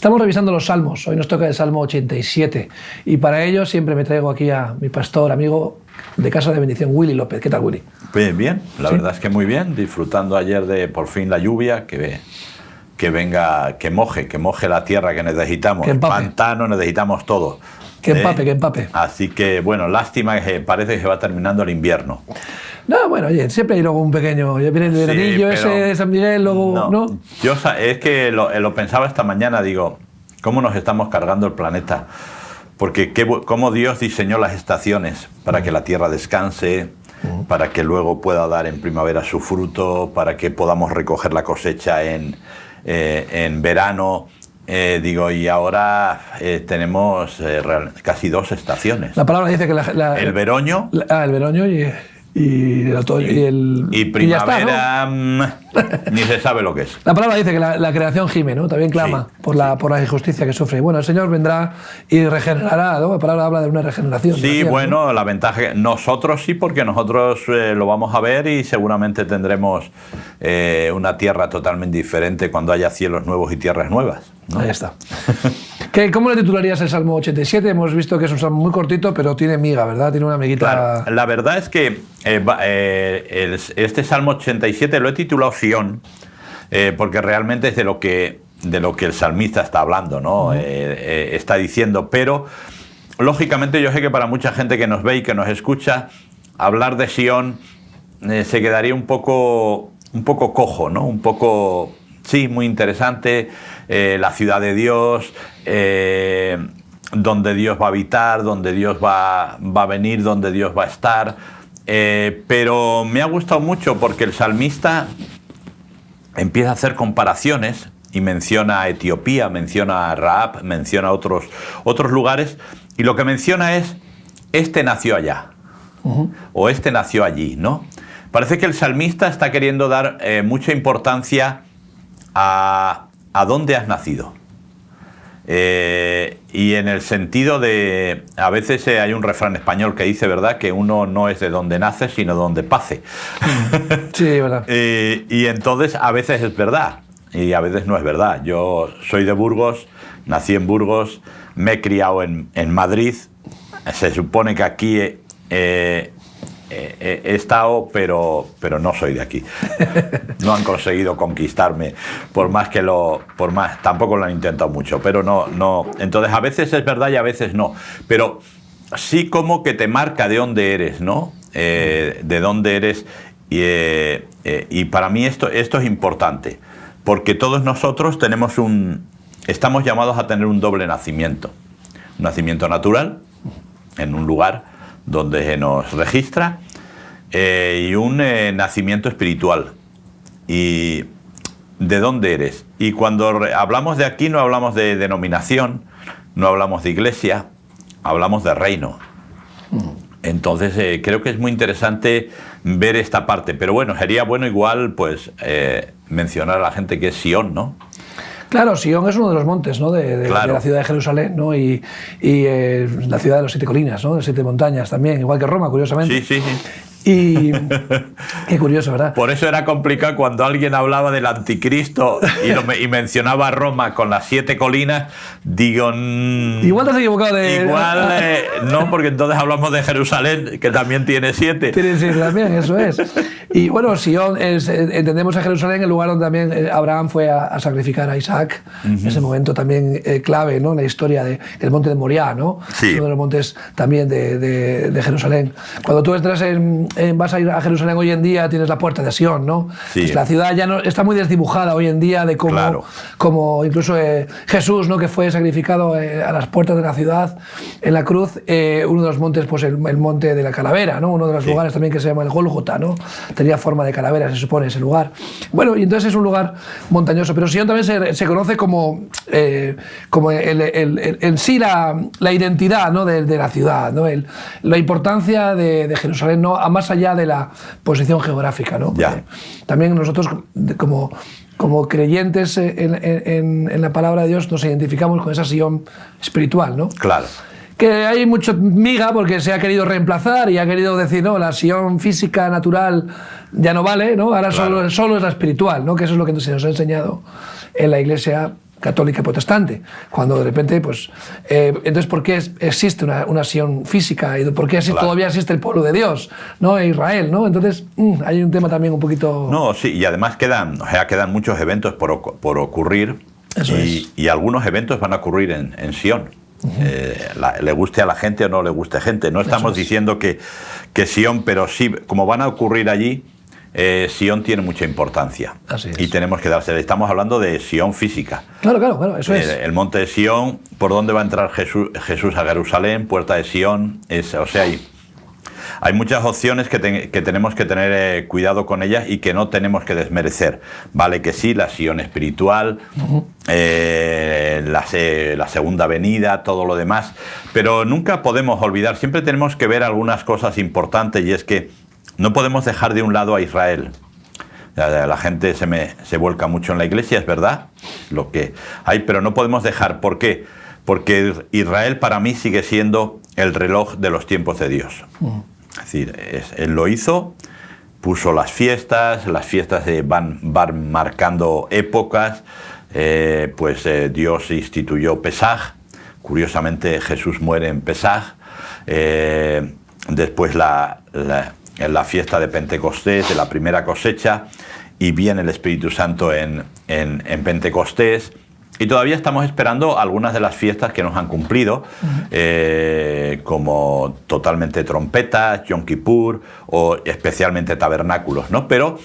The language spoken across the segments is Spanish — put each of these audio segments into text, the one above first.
Estamos revisando los salmos, hoy nos toca el Salmo 87 y para ello siempre me traigo aquí a mi pastor, amigo de Casa de Bendición, Willy López. ¿Qué tal, Willy? Bien, bien, la verdad es que muy bien, disfrutando ayer de por fin la lluvia, que venga, que moje la tierra que necesitamos, el pantano necesitamos todo. Que empape. Así que, bueno, lástima que parece que se va terminando el invierno. No, bueno, oye, siempre hay luego un pequeño, ya viene el veranillo ese de San Miguel, luego, ¿no? Yo es que lo pensaba esta mañana, digo, ¿cómo nos estamos cargando el planeta? Porque cómo Dios diseñó las estaciones para que la tierra descanse, para que luego pueda dar en primavera su fruto, para que podamos recoger la cosecha en verano. Y ahora tenemos casi 2 estaciones. La palabra dice que el veroño. El veroño y el otoño y primavera, y ya está, ¿no? Ni se sabe lo que es. La palabra dice que la creación gime, ¿no? También clama por la injusticia que sufre. Bueno, el Señor vendrá y regenerará, ¿no? La palabra habla de una regeneración. Sí, bueno, ¿no? La ventaja, nosotros sí, porque nosotros lo vamos a ver y seguramente tendremos una tierra totalmente diferente cuando haya cielos nuevos y tierras nuevas, ¿no? Ahí está. ¿Cómo le titularías el Salmo 87? Hemos visto que es un salmo muy cortito, pero tiene miga, ¿verdad? Tiene una miguita. Claro, la verdad es que este Salmo 87 lo he titulado Sión, porque realmente es de lo que el salmista está hablando, ¿no? Está diciendo, pero lógicamente yo sé que para mucha gente que nos ve y que nos escucha, hablar de Sión se quedaría un poco cojo, ¿no? Un poco, sí, muy interesante, la ciudad de Dios, donde Dios va a habitar, donde Dios va a venir, donde Dios va a estar. Pero me ha gustado mucho porque el salmista empieza a hacer comparaciones y menciona a Etiopía, menciona a Rahab, menciona otros lugares, y lo que menciona es, este nació allá, o este nació allí, ¿no? Parece que el salmista está queriendo dar mucha importancia a dónde has nacido. Y en el sentido de, a veces hay un refrán español que dice, ¿verdad?, que uno no es de donde nace, sino de donde pase. Sí, verdad. Y entonces a veces es verdad y a veces no es verdad. Yo soy de Burgos, nací en Burgos, me he criado en Madrid. Se supone que aquí he estado, pero no soy de aquí. No han conseguido conquistarme, por más tampoco lo han intentado mucho, pero no. Entonces a veces es verdad y a veces no. Pero sí como que te marca de dónde eres, ¿no? De dónde eres. Y para mí esto es importante, porque todos nosotros estamos llamados a tener un doble nacimiento. Un nacimiento natural, en un lugar donde se nos registra, y un nacimiento espiritual. ¿Y de dónde eres? Y cuando hablamos de aquí no hablamos de denominación, no hablamos de iglesia, hablamos de reino. Entonces creo que es muy interesante ver esta parte, pero bueno, sería bueno igual pues mencionar a la gente que es Sión, ¿no? Claro, Sión es uno de los montes, ¿no? de la ciudad de Jerusalén, ¿no? Y la ciudad de las 7 colinas, ¿no? De 7 montañas también, igual que Roma, curiosamente. Sí. Y qué curioso, ¿verdad? Por eso era complicado cuando alguien hablaba del anticristo y mencionaba a Roma con las 7 colinas, digo... Igual te has equivocado de... Igual no, porque entonces hablamos de Jerusalén, que también tiene 7. Tiene 7 también, eso es. Y bueno, Sión, entendemos a Jerusalén el lugar donde también Abraham fue a sacrificar a Isaac, ese momento también clave, ¿no? En la historia del monte de Moriah, ¿no? Sí. Uno de los montes también de Jerusalén. Cuando tú entras vas a ir a Jerusalén hoy en día, tienes la puerta de Sión, ¿no? Sí. Pues la ciudad ya no está muy desdibujada hoy en día de cómo, claro, como incluso Jesús, ¿no? Que fue sacrificado a las puertas de la ciudad en la cruz, uno de los montes, pues el monte de la calavera, ¿no? Uno de los lugares también que se llama el Gólgota, ¿no? Tenía forma de calavera, se supone, ese lugar. Bueno, y entonces es un lugar montañoso, pero Sión también se conoce como en sí la identidad, ¿no? de la ciudad, ¿no? La importancia de Jerusalén, ¿no? Más allá de la posición geográfica, ¿no? También nosotros como creyentes en la palabra de Dios nos identificamos con esa Sión espiritual, ¿no? Claro. Que hay mucho miga porque se ha querido reemplazar y ha querido decir, no, la Sión física, natural, ya no vale, ¿no? Ahora claro, solo es la espiritual, ¿no? Que eso es lo que se nos ha enseñado en la Iglesia católica y protestante, cuando de repente, pues, entonces, ¿por qué existe una Sion física? ¿Y por qué todavía existe el pueblo de Dios, ¿no? E Israel, ¿no? Entonces, hay un tema también un poquito... No, sí, y además quedan muchos eventos por ocurrir, y algunos eventos van a ocurrir en Sion. Le guste a la gente o no le guste a gente. No estamos diciendo que Sion, pero sí, como van a ocurrir allí, Sion tiene mucha importancia. Y tenemos que dársela. Estamos hablando de Sion física. Claro, eso es. El monte de Sion, por donde va a entrar Jesús a Jerusalén, puerta de Sion, hay muchas opciones que tenemos que tener cuidado con ellas y que no tenemos que desmerecer. Vale que sí, la Sion espiritual, la segunda venida, todo lo demás, pero nunca podemos olvidar, siempre tenemos que ver algunas cosas importantes, y es que no podemos dejar de un lado a Israel. La gente se vuelca mucho en la iglesia, es verdad, lo que hay, pero no podemos dejar. ¿Por qué? Porque Israel para mí sigue siendo el reloj de los tiempos de Dios. Es decir, él lo hizo, puso las fiestas van marcando épocas, Dios instituyó Pesaj, curiosamente Jesús muere en Pesaj, después la fiesta de Pentecostés, de la primera cosecha, y viene el Espíritu Santo en Pentecostés. Y todavía estamos esperando algunas de las fiestas que nos han cumplido, como totalmente trompetas, Yom Kippur, o especialmente tabernáculos, ¿no? Pero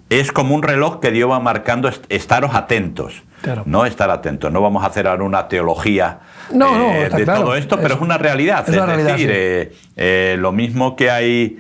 es como un reloj que Dios va marcando, estaros atentos, ¿no? Estar atentos. No vamos a hacer ahora una teología de todo esto, pero es una realidad. Es decir, lo mismo que hay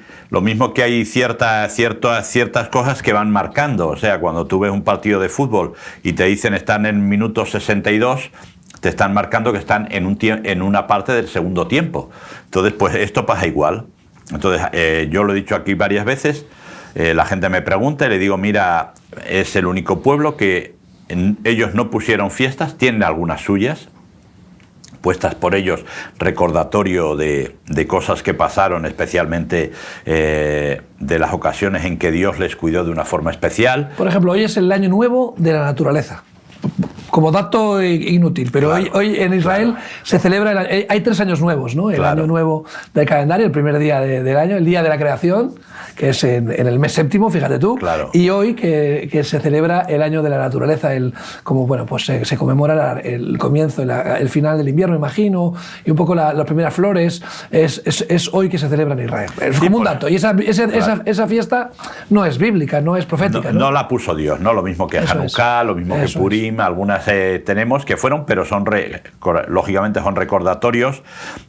ciertas cosas que van marcando. O sea, cuando tú ves un partido de fútbol y te dicen están en minuto 62, te están marcando que están en una parte del segundo tiempo. Entonces, pues esto pasa igual. Entonces, yo lo he dicho aquí varias veces, la gente me pregunta y le digo, mira, es el único pueblo que ellos no pusieron fiestas, tienen algunas suyas, puestas por ellos, recordatorio de cosas que pasaron, especialmente de las ocasiones en que Dios les cuidó de una forma especial. Por ejemplo, hoy es el año nuevo de la naturaleza. Como dato inútil, pero hoy en Israel se celebra, hay 3 años nuevos, ¿no? El año nuevo del calendario, el primer día del año, el día de la creación, que es en el mes séptimo, fíjate tú, y hoy que se celebra el año de la naturaleza, se conmemora el comienzo, el final del invierno, imagino, y un poco las primeras flores, es hoy que se celebra en Israel. Es como un dato, y esa fiesta no es bíblica, no es profética. No la puso Dios, ¿no? Lo mismo que Hanukkah, lo mismo que Purim, algunas tenemos que fueron, pero lógicamente son recordatorios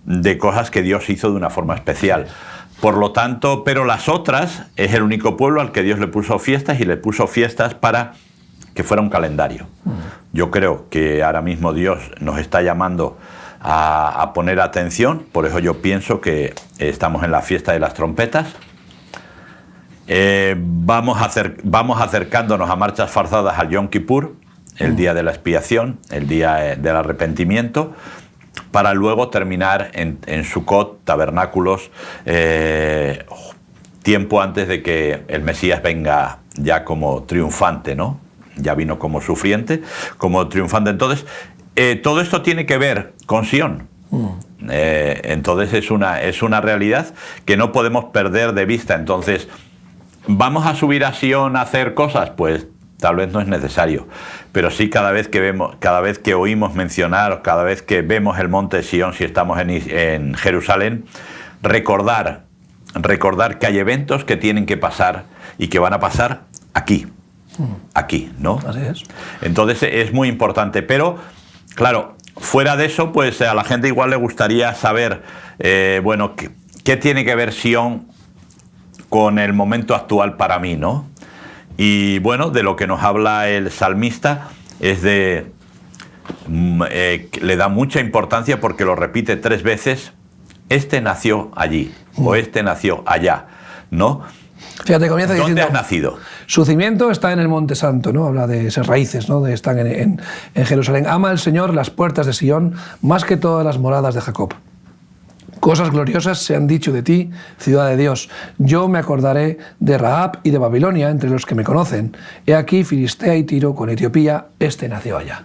de cosas que Dios hizo de una forma especial. Por lo tanto, pero las otras, es el único pueblo al que Dios le puso fiestas, y le puso fiestas para que fuera un calendario. Yo creo que ahora mismo Dios nos está llamando a poner atención, por eso yo pienso que estamos en la fiesta de las trompetas. Vamos acercándonos a marchas forzadas al Yom Kippur, el día de la expiación, el día del arrepentimiento, para luego terminar en Sukkot, tabernáculos, tiempo antes de que el Mesías venga ya como triunfante, ¿no? Ya vino como sufriente, como triunfante. Entonces, todo esto tiene que ver con Sion. Entonces es una realidad que no podemos perder de vista. Entonces, ¿vamos a subir a Sion a hacer cosas? Pues tal vez no es necesario, pero sí cada vez que oímos mencionar, cada vez que vemos el monte de Sion, si estamos en Jerusalén, recordar que hay eventos que tienen que pasar y que van a pasar aquí, ¿no? Así es. Entonces es muy importante, pero claro, fuera de eso, pues a la gente igual le gustaría saber, ¿qué tiene que ver Sion con el momento actual para mí, ¿no? Y bueno, de lo que nos habla el salmista es le da mucha importancia porque lo repite 3 veces, este nació allí, o este nació allá, ¿no? Fíjate, comienza diciendo, ¿dónde has nacido? Su cimiento está en el Monte Santo, ¿no? Habla de esas raíces, ¿no? Están en Jerusalén. Ama el Señor las puertas de Sion más que todas las moradas de Jacob. Cosas gloriosas se han dicho de ti, ciudad de Dios. Yo me acordaré de Rahab y de Babilonia entre los que me conocen. He aquí Filistea y Tiro con Etiopía, este nació allá.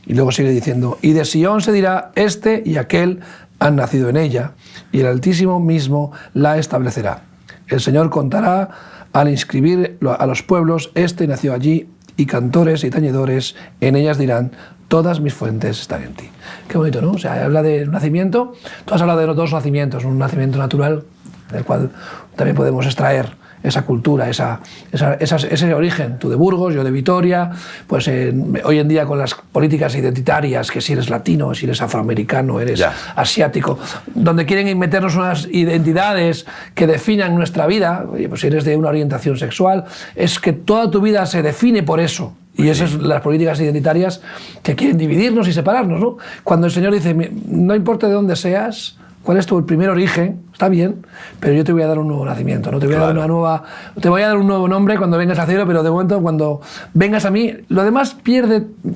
Y luego sigue diciendo, y de Sión se dirá, este y aquel han nacido en ella, y el Altísimo mismo la establecerá. El Señor contará al inscribir a los pueblos, este nació allí, y cantores y tañedores en ellas dirán, todas mis fuentes están en ti. Qué bonito, ¿no? O sea, habla de nacimiento. Tú has hablado de los dos nacimientos, un nacimiento natural, del cual también podemos extraer esa cultura, ese origen. Tú de Burgos, yo de Vitoria. Pues hoy en día con las políticas identitarias, que si eres latino, si eres afroamericano, eres asiático, donde quieren meternos unas identidades que definan nuestra vida. Oye, pues si eres de una orientación sexual, es que toda tu vida se define por eso. Y esas son las políticas identitarias que quieren dividirnos y separarnos, ¿no? Cuando el Señor dice, no importa de dónde seas, cuál es tu primer origen, está bien, pero yo te voy a dar un nuevo nacimiento, ¿no? Te voy a dar te voy a dar un nuevo nombre cuando vengas al cielo, pero de momento cuando vengas a mí, lo demás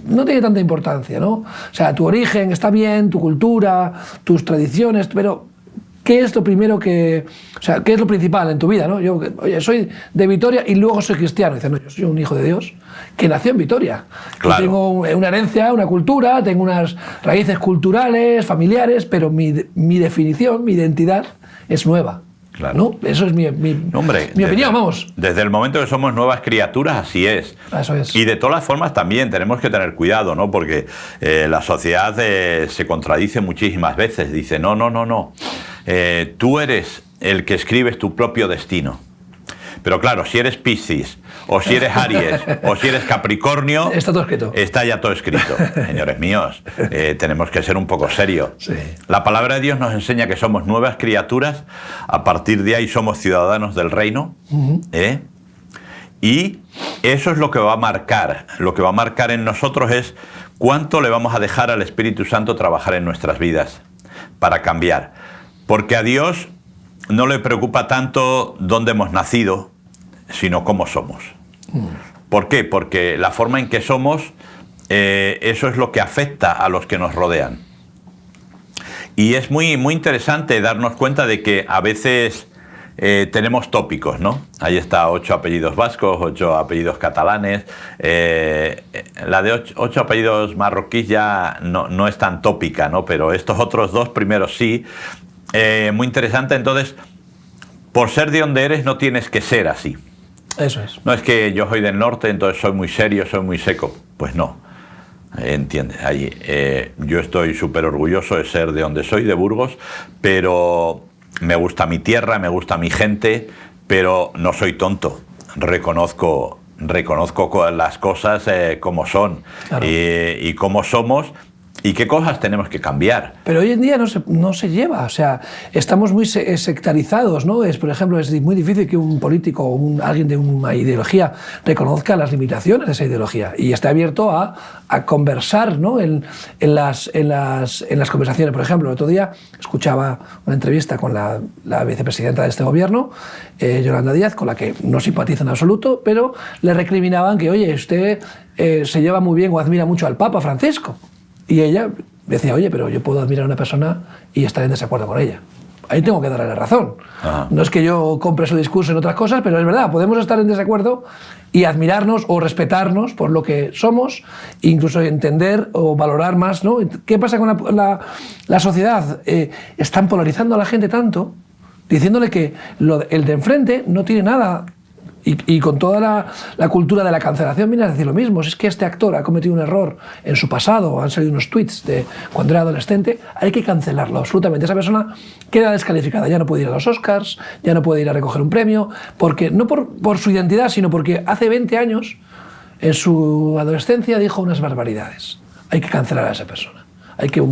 no tiene tanta importancia, ¿no? O sea, tu origen está bien, tu cultura, tus tradiciones, pero ¿qué es lo primero ¿qué es lo principal en tu vida, ¿no? Yo, oye, soy de Vitoria y luego soy cristiano. Dice, no, yo soy un hijo de Dios que nació en Vitoria. Claro. Yo tengo una herencia, una cultura, tengo unas raíces culturales, familiares, pero mi definición, mi identidad es nueva. Claro. ¿No? Eso es mi opinión, vamos. Desde el momento que somos nuevas criaturas, así es. Eso es. Y de todas formas también tenemos que tener cuidado, ¿no? Porque la sociedad se contradice muchísimas veces. Dice, no. Tú eres el que escribes tu propio destino. Pero claro, si eres Piscis, o si eres Aries, o si eres Capricornio, está todo escrito. Está ya todo escrito. Señores míos, tenemos que ser un poco serios. Sí. La palabra de Dios nos enseña que somos nuevas criaturas, a partir de ahí somos ciudadanos del reino, y eso es lo que va a marcar. Lo que va a marcar en nosotros es cuánto le vamos a dejar al Espíritu Santo trabajar en nuestras vidas para cambiar. Porque a Dios no le preocupa tanto dónde hemos nacido, sino cómo somos. ¿Por qué? Porque la forma en que somos, eso es lo que afecta a los que nos rodean. Y es muy, muy interesante darnos cuenta de que a veces tenemos tópicos, ¿no? Ahí está 8 apellidos vascos, 8 apellidos catalanes. La de 8 apellidos marroquíes ya no es tan tópica, ¿no? Pero estos otros 2 primeros sí. Muy interesante. Entonces, por ser de donde eres no tienes que ser así. Eso es. No es que yo soy del norte, entonces soy muy serio, soy muy seco. Pues no. ¿Entiendes? Ahí, yo estoy súper orgulloso de ser de donde soy, de Burgos, pero me gusta mi tierra, me gusta mi gente, pero no soy tonto. Reconozco las cosas como son, claro. Y cómo somos. ¿Y qué cosas tenemos que cambiar? Pero hoy en día no se lleva, o sea, estamos muy sectarizados, ¿no? Por ejemplo, es muy difícil que un político o alguien de una ideología reconozca las limitaciones de esa ideología y esté abierto a conversar, ¿no? en las conversaciones. Por ejemplo, el otro día escuchaba una entrevista con la vicepresidenta de este gobierno, Yolanda Díaz, con la que no simpatizo en absoluto, pero le recriminaban que, oye, usted se lleva muy bien o admira mucho al Papa Francisco. Y ella decía, oye, pero yo puedo admirar a una persona y estar en desacuerdo con ella. Ahí tengo que darle la razón. Ajá. No es que yo compre su discurso en otras cosas, pero es verdad, podemos estar en desacuerdo y admirarnos o respetarnos por lo que somos, incluso entender o valorar más, ¿no? ¿Qué pasa con la sociedad? Están polarizando a la gente tanto, diciéndole que el de enfrente no tiene nada. Y con toda la cultura de la cancelación viene a decir lo mismo. Si es que este actor ha cometido un error en su pasado, han salido unos tweets de cuando era adolescente, hay que cancelarlo absolutamente. Esa persona queda descalificada, ya no puede ir a los Oscars, ya no puede ir a recoger un premio, porque no por su identidad, sino porque hace 20 años, en su adolescencia, dijo unas barbaridades. Hay que cancelar a esa persona. Hay que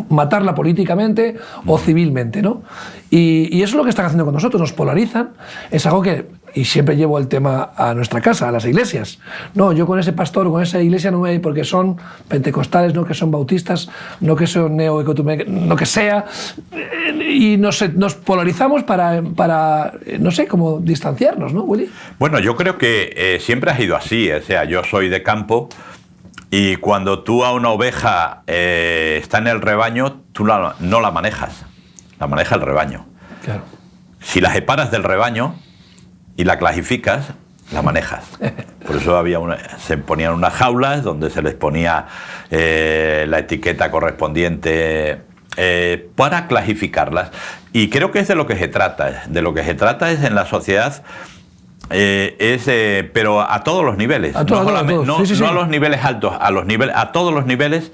matarla políticamente o civilmente, ¿no? Y eso es lo que están haciendo con nosotros, nos polarizan. Es algo que, y siempre llevo el tema a nuestra casa, a las iglesias. No, yo con ese pastor o con esa iglesia no me voy porque son pentecostales, no que son bautistas, no que son no que sea. Y nos polarizamos para, no sé, como distanciarnos, ¿no, Willy? Bueno, yo creo que siempre ha ido así. O sea, yo soy de campo. Y cuando tú a una oveja está en el rebaño, tú no la manejas, la maneja el rebaño. Claro. Si la separas del rebaño y la clasificas, la manejas. Por eso se ponían unas jaulas donde se les ponía la etiqueta correspondiente para clasificarlas. Y creo que es de lo que se trata. De lo que se trata es en la sociedad, pero a todos los niveles. A todos, no a los niveles altos, a todos los niveles.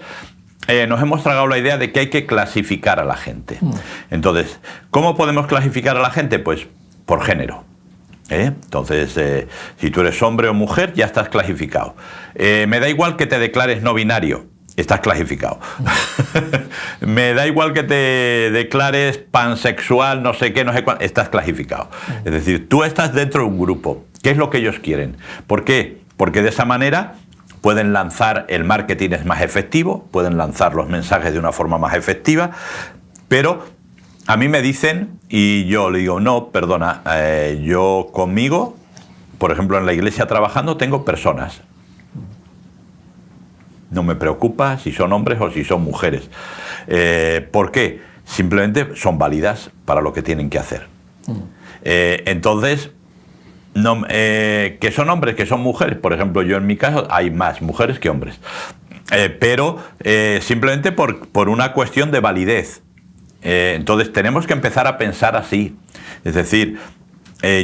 Nos hemos tragado la idea de que hay que clasificar a la gente. Entonces, ¿cómo podemos clasificar a la gente? Pues por género. Entonces, si tú eres hombre o mujer, ya estás clasificado. Me da igual que te declares no binario, estás clasificado. Me da igual que te declares pansexual, no sé qué, no sé cuánto, estás clasificado. Es decir, tú estás dentro de un grupo. ¿Qué es lo que ellos quieren? ¿Por qué? Porque de esa manera pueden lanzar, el marketing es más efectivo, pueden lanzar los mensajes de una forma más efectiva, pero a mí me dicen, y yo le digo, no, perdona, yo conmigo, por ejemplo, en la iglesia trabajando, tengo personas. No me preocupa si son hombres o si son mujeres. ¿Por qué? Simplemente son válidas para lo que tienen que hacer. Entonces, no, que son hombres, que son mujeres, por ejemplo, yo en mi caso hay más mujeres que hombres, pero simplemente por una cuestión de validez. Entonces tenemos que empezar a pensar así, es decir,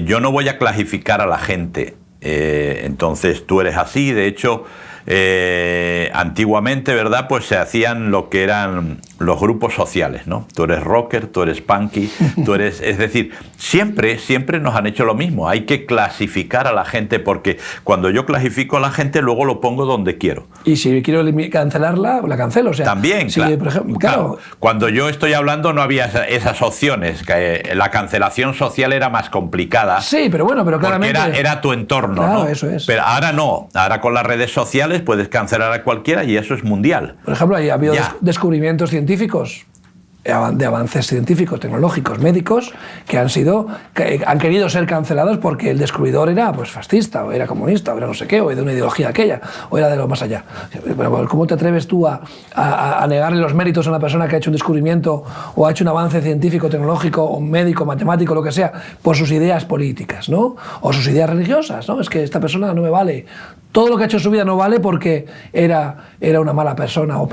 yo no voy a clasificar a la gente, entonces tú eres así. De hecho, antiguamente, ¿verdad?, pues se hacían lo que eran los grupos sociales, ¿no? Tú eres rocker, tú eres punky, tú eres... Es decir, siempre nos han hecho lo mismo. Hay que clasificar a la gente, porque cuando yo clasifico a la gente, luego lo pongo donde quiero. Y si quiero cancelarla, la cancelo. O sea, también, si, claro, por ejemplo, claro. Cuando yo estoy hablando no había esas opciones. Que la cancelación social era más complicada. Sí, pero bueno, pero claramente... Porque era tu entorno, claro, ¿no? Eso es. Pero ahora no. Ahora con las redes sociales puedes cancelar a cualquiera y eso es mundial. Por ejemplo, ha habido descubrimientos científicos, de avances científicos, tecnológicos, médicos, que han querido ser cancelados porque el descubridor era pues fascista, o era comunista, o era no sé qué, o de una ideología aquella, o era de lo más allá. Pero ¿cómo te atreves tú a negarle los méritos a una persona que ha hecho un descubrimiento o ha hecho un avance científico, tecnológico, o médico, matemático, lo que sea, por sus ideas políticas, ¿no? O sus ideas religiosas, ¿no? Es que esta persona no me vale. Todo lo que ha hecho en su vida no vale porque era una mala persona, o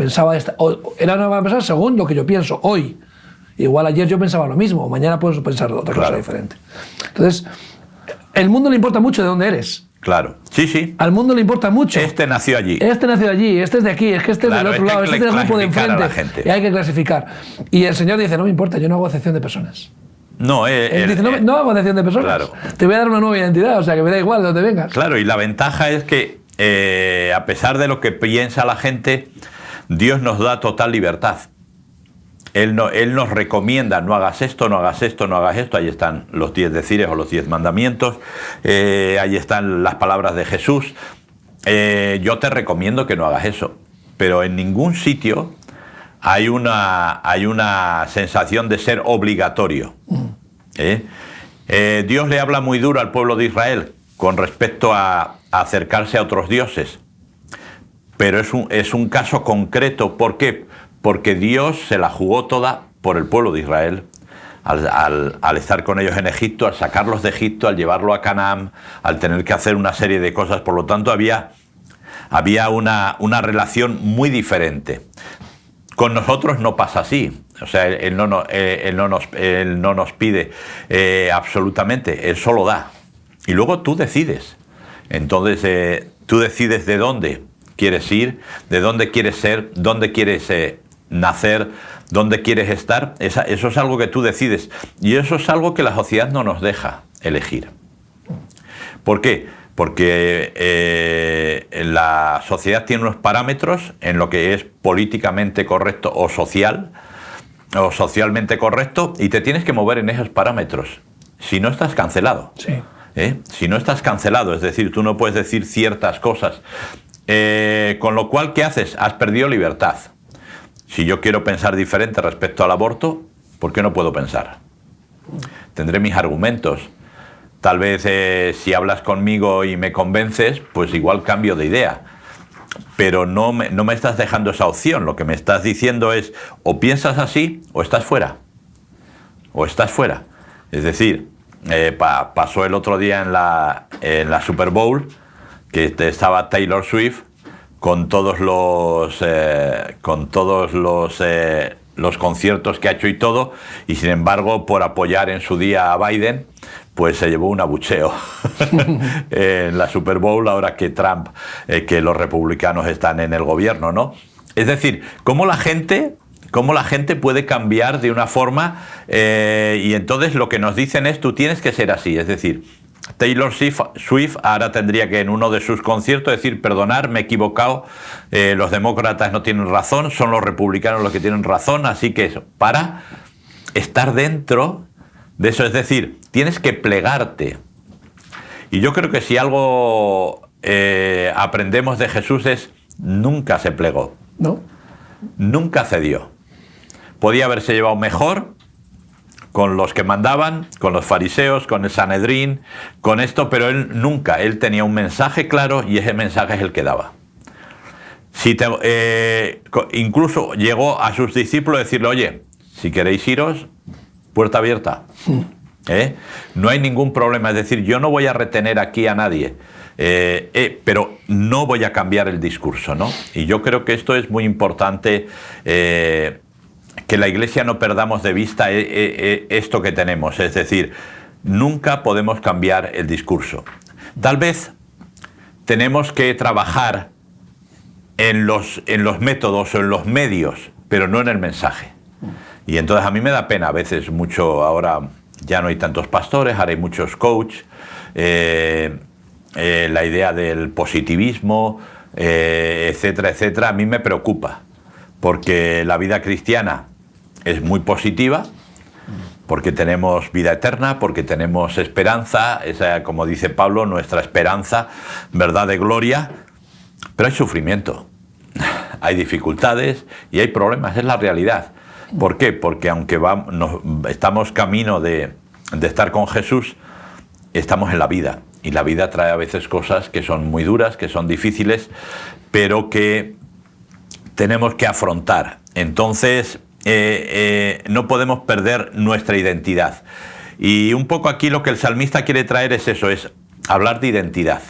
era una mala persona según lo que yo pienso hoy. Igual ayer yo pensaba lo mismo, o mañana puedo pensar otra cosa diferente. Entonces, el mundo le importa mucho de dónde eres. Claro, sí, sí. Al mundo le importa mucho. Este nació allí. Este nació allí, este es de aquí, es que este es del otro lado, este es del grupo de enfrente. Y hay que clasificar. Y el Señor dice, no me importa, yo no hago excepción de personas. No, él dice, no hago excepción de personas. Claro. Te voy a dar una nueva identidad, o sea que me da igual de dónde vengas. Claro, y la ventaja es que, a pesar de lo que piensa la gente, Dios nos da total libertad. Él nos recomienda, no hagas esto, no hagas esto, no hagas esto. Ahí están los 10 decires o los 10 mandamientos. Ahí están las palabras de Jesús. Yo te recomiendo que no hagas eso. Pero en ningún sitio hay una sensación de ser obligatorio. Dios le habla muy duro al pueblo de Israel con respecto a acercarse a otros dioses. Pero es un caso concreto. ¿Por qué? Porque Dios se la jugó toda por el pueblo de Israel, al estar con ellos en Egipto, al sacarlos de Egipto, al llevarlo a Canaán, al tener que hacer una serie de cosas. Por lo tanto, había una relación muy diferente. Con nosotros no pasa así. O sea, Él no nos pide absolutamente, Él solo da. Y luego tú decides. Entonces, tú decides de dónde quieres ir, de dónde quieres ser, dónde quieres nacer, dónde quieres estar. Eso es algo que tú decides. Y eso es algo que la sociedad no nos deja elegir. ¿Por qué? Porque la sociedad tiene unos parámetros en lo que es políticamente correcto o socialmente correcto, y te tienes que mover en esos parámetros. Si no, estás cancelado. Sí. Si no, estás cancelado. Es decir, tú no puedes decir ciertas cosas. Con lo cual, ¿qué haces? Has perdido libertad. Si yo quiero pensar diferente respecto al aborto, ¿por qué no puedo pensar? Tendré mis argumentos. Tal vez si hablas conmigo y me convences, pues igual cambio de idea. Pero no me estás dejando esa opción. Lo que me estás diciendo es, o piensas así, o estás fuera. O estás fuera. Es decir, pasó el otro día en la Super Bowl, que estaba Taylor Swift con todos los conciertos que ha hecho y todo, y sin embargo, por apoyar en su día a Biden, pues se llevó un abucheo en la Super Bowl, ahora que Trump, que los republicanos están en el gobierno, ¿no? Es decir, cómo la gente puede cambiar de una forma, y entonces lo que nos dicen es, tú tienes que ser así, es decir, Taylor Swift ahora tendría que en uno de sus conciertos decir, perdonar, me he equivocado, los demócratas no tienen razón, son los republicanos los que tienen razón, así que eso, para estar dentro de eso, es decir, tienes que plegarte. Y yo creo que si algo aprendemos de Jesús es, nunca se plegó, ¿no? Nunca cedió. Podía haberse llevado mejor con los que mandaban, con los fariseos, con el Sanedrín, con esto, pero él nunca, él tenía un mensaje claro y ese mensaje es el que daba. Incluso llegó a sus discípulos a decirle, oye, si queréis iros, puerta abierta. No hay ningún problema, es decir, yo no voy a retener aquí a nadie, pero no voy a cambiar el discurso, ¿no? Y yo creo que esto es muy importante, que la Iglesia no perdamos de vista esto que tenemos, es decir, nunca podemos cambiar el discurso. Tal vez tenemos que trabajar en los métodos o en los medios, pero no en el mensaje. Y entonces a mí me da pena a veces mucho, ahora ya no hay tantos pastores, ahora hay muchos coaches, la idea del positivismo, etcétera, etcétera, a mí me preocupa, porque la vida cristiana es muy positiva, porque tenemos vida eterna, porque tenemos esperanza, esa, como dice Pablo, nuestra esperanza, verdad de gloria, pero hay sufrimiento, hay dificultades y hay problemas, es la realidad. ¿Por qué? Porque aunque estamos camino de estar con Jesús, estamos en la vida, y la vida trae a veces cosas que son muy duras, que son difíciles, pero que tenemos que afrontar. Entonces, no podemos perder nuestra identidad. Y un poco aquí lo que el salmista quiere traer es eso, es hablar de identidad.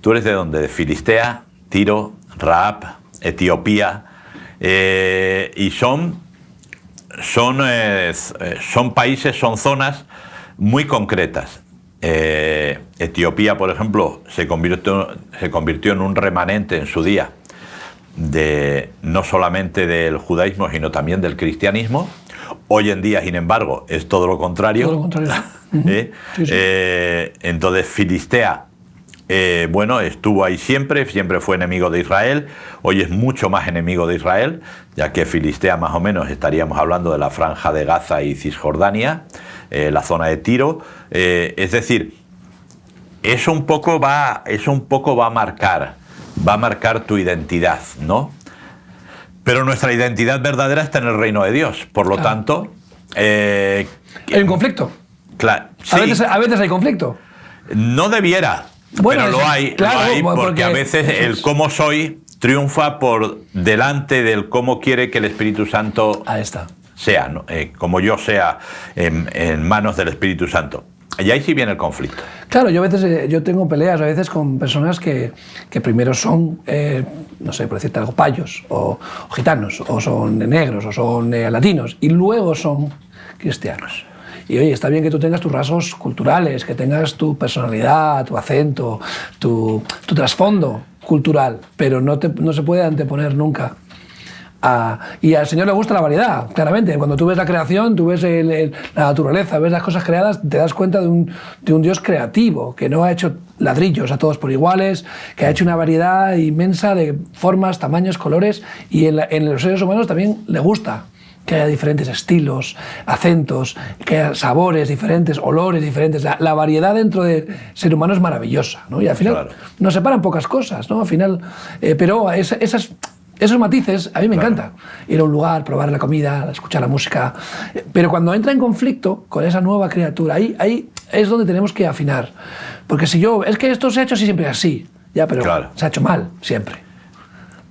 ¿Tú eres de dónde? De Filistea, Tiro, Rahab, Etiopía, y son países, son zonas muy concretas. Etiopía, por ejemplo, se convirtió en un remanente en su día, no solamente del judaísmo, sino también del cristianismo. Hoy en día, sin embargo, es todo lo contrario. Todo lo contrario. Sí, sí. Entonces, Filistea, bueno, estuvo ahí siempre fue enemigo de Israel. Hoy es mucho más enemigo de Israel, ya que Filistea más o menos estaríamos hablando de la franja de Gaza y Cisjordania, la zona de Tiro. Es decir, eso un poco va a marcar tu identidad, ¿no? Pero nuestra identidad verdadera está en el reino de Dios. Por lo tanto... hay un conflicto. Claro, sí. A veces hay conflicto. No debiera, bueno, pero lo hay, porque a veces el cómo soy triunfa por delante del cómo quiere que el Espíritu Santo sea, ¿no? Como yo sea en manos del Espíritu Santo. Y ahí sí viene el conflicto. Claro, yo a veces tengo peleas a veces con personas que primero son, no sé, por decirte algo, payos, o gitanos, o son negros, o son latinos, y luego son cristianos. Y oye, está bien que tú tengas tus rasgos culturales, que tengas tu personalidad, tu acento, tu trasfondo cultural, pero no se puede anteponer nunca. Y al Señor le gusta la variedad, claramente. Cuando tú ves la creación, tú ves la naturaleza, ves las cosas creadas, te das cuenta de un Dios creativo, que no ha hecho ladrillos a todos por iguales, que ha hecho una variedad inmensa de formas, tamaños, colores, y en los seres humanos también le gusta que haya diferentes estilos, acentos, que haya sabores diferentes, olores diferentes. La variedad dentro del ser humano es maravillosa, ¿no? Y al final nos separan pocas cosas, ¿no? Al final, pero esos matices a mí me encanta. Ir a un lugar, probar la comida, escuchar la música. Pero cuando entra en conflicto con esa nueva criatura, ahí es donde tenemos que afinar. Porque si es que esto se ha hecho así siempre así, ya, pero se ha hecho mal siempre.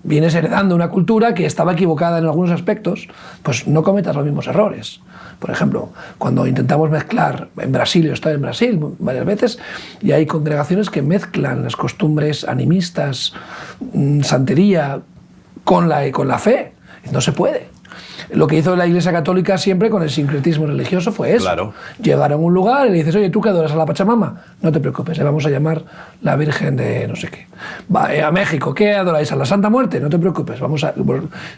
vienes heredando una cultura que estaba equivocada en algunos aspectos, pues no cometas los mismos errores. Por ejemplo, cuando intentamos mezclar, en Brasil, yo he estado en Brasil varias veces, y hay congregaciones que mezclan las costumbres animistas, santería, con la fe. No se puede. Lo que hizo la Iglesia Católica siempre con el sincretismo religioso fue eso. Claro. Llegaron a un lugar y le dices, oye, ¿tú que adoras a la Pachamama? No te preocupes, le vamos a llamar la Virgen de no sé qué. Va, a México, ¿qué adoráis? ¿A la Santa Muerte? No te preocupes,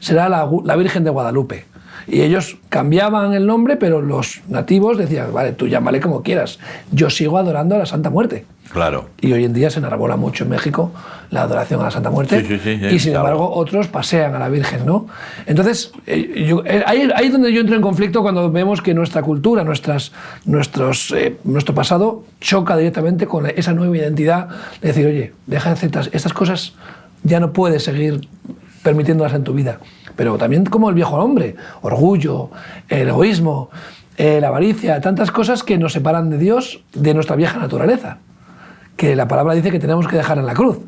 será la Virgen de Guadalupe. Y ellos cambiaban el nombre, pero los nativos decían, vale, tú llámale como quieras, yo sigo adorando a la Santa Muerte. Claro. Y hoy en día se enarbola mucho en México la adoración a la Santa Muerte. Sí, y sin embargo otros pasean a la Virgen, ¿no? Entonces, ahí es donde yo entro en conflicto cuando vemos que nuestra cultura, nuestro pasado choca directamente con esa nueva identidad de decir, oye, deja de estas cosas, ya no puedes seguir permitiéndolas en tu vida. Pero también como el viejo hombre, orgullo, el egoísmo, la avaricia, tantas cosas que nos separan de Dios, de nuestra vieja naturaleza, que la palabra dice que tenemos que dejar en la cruz.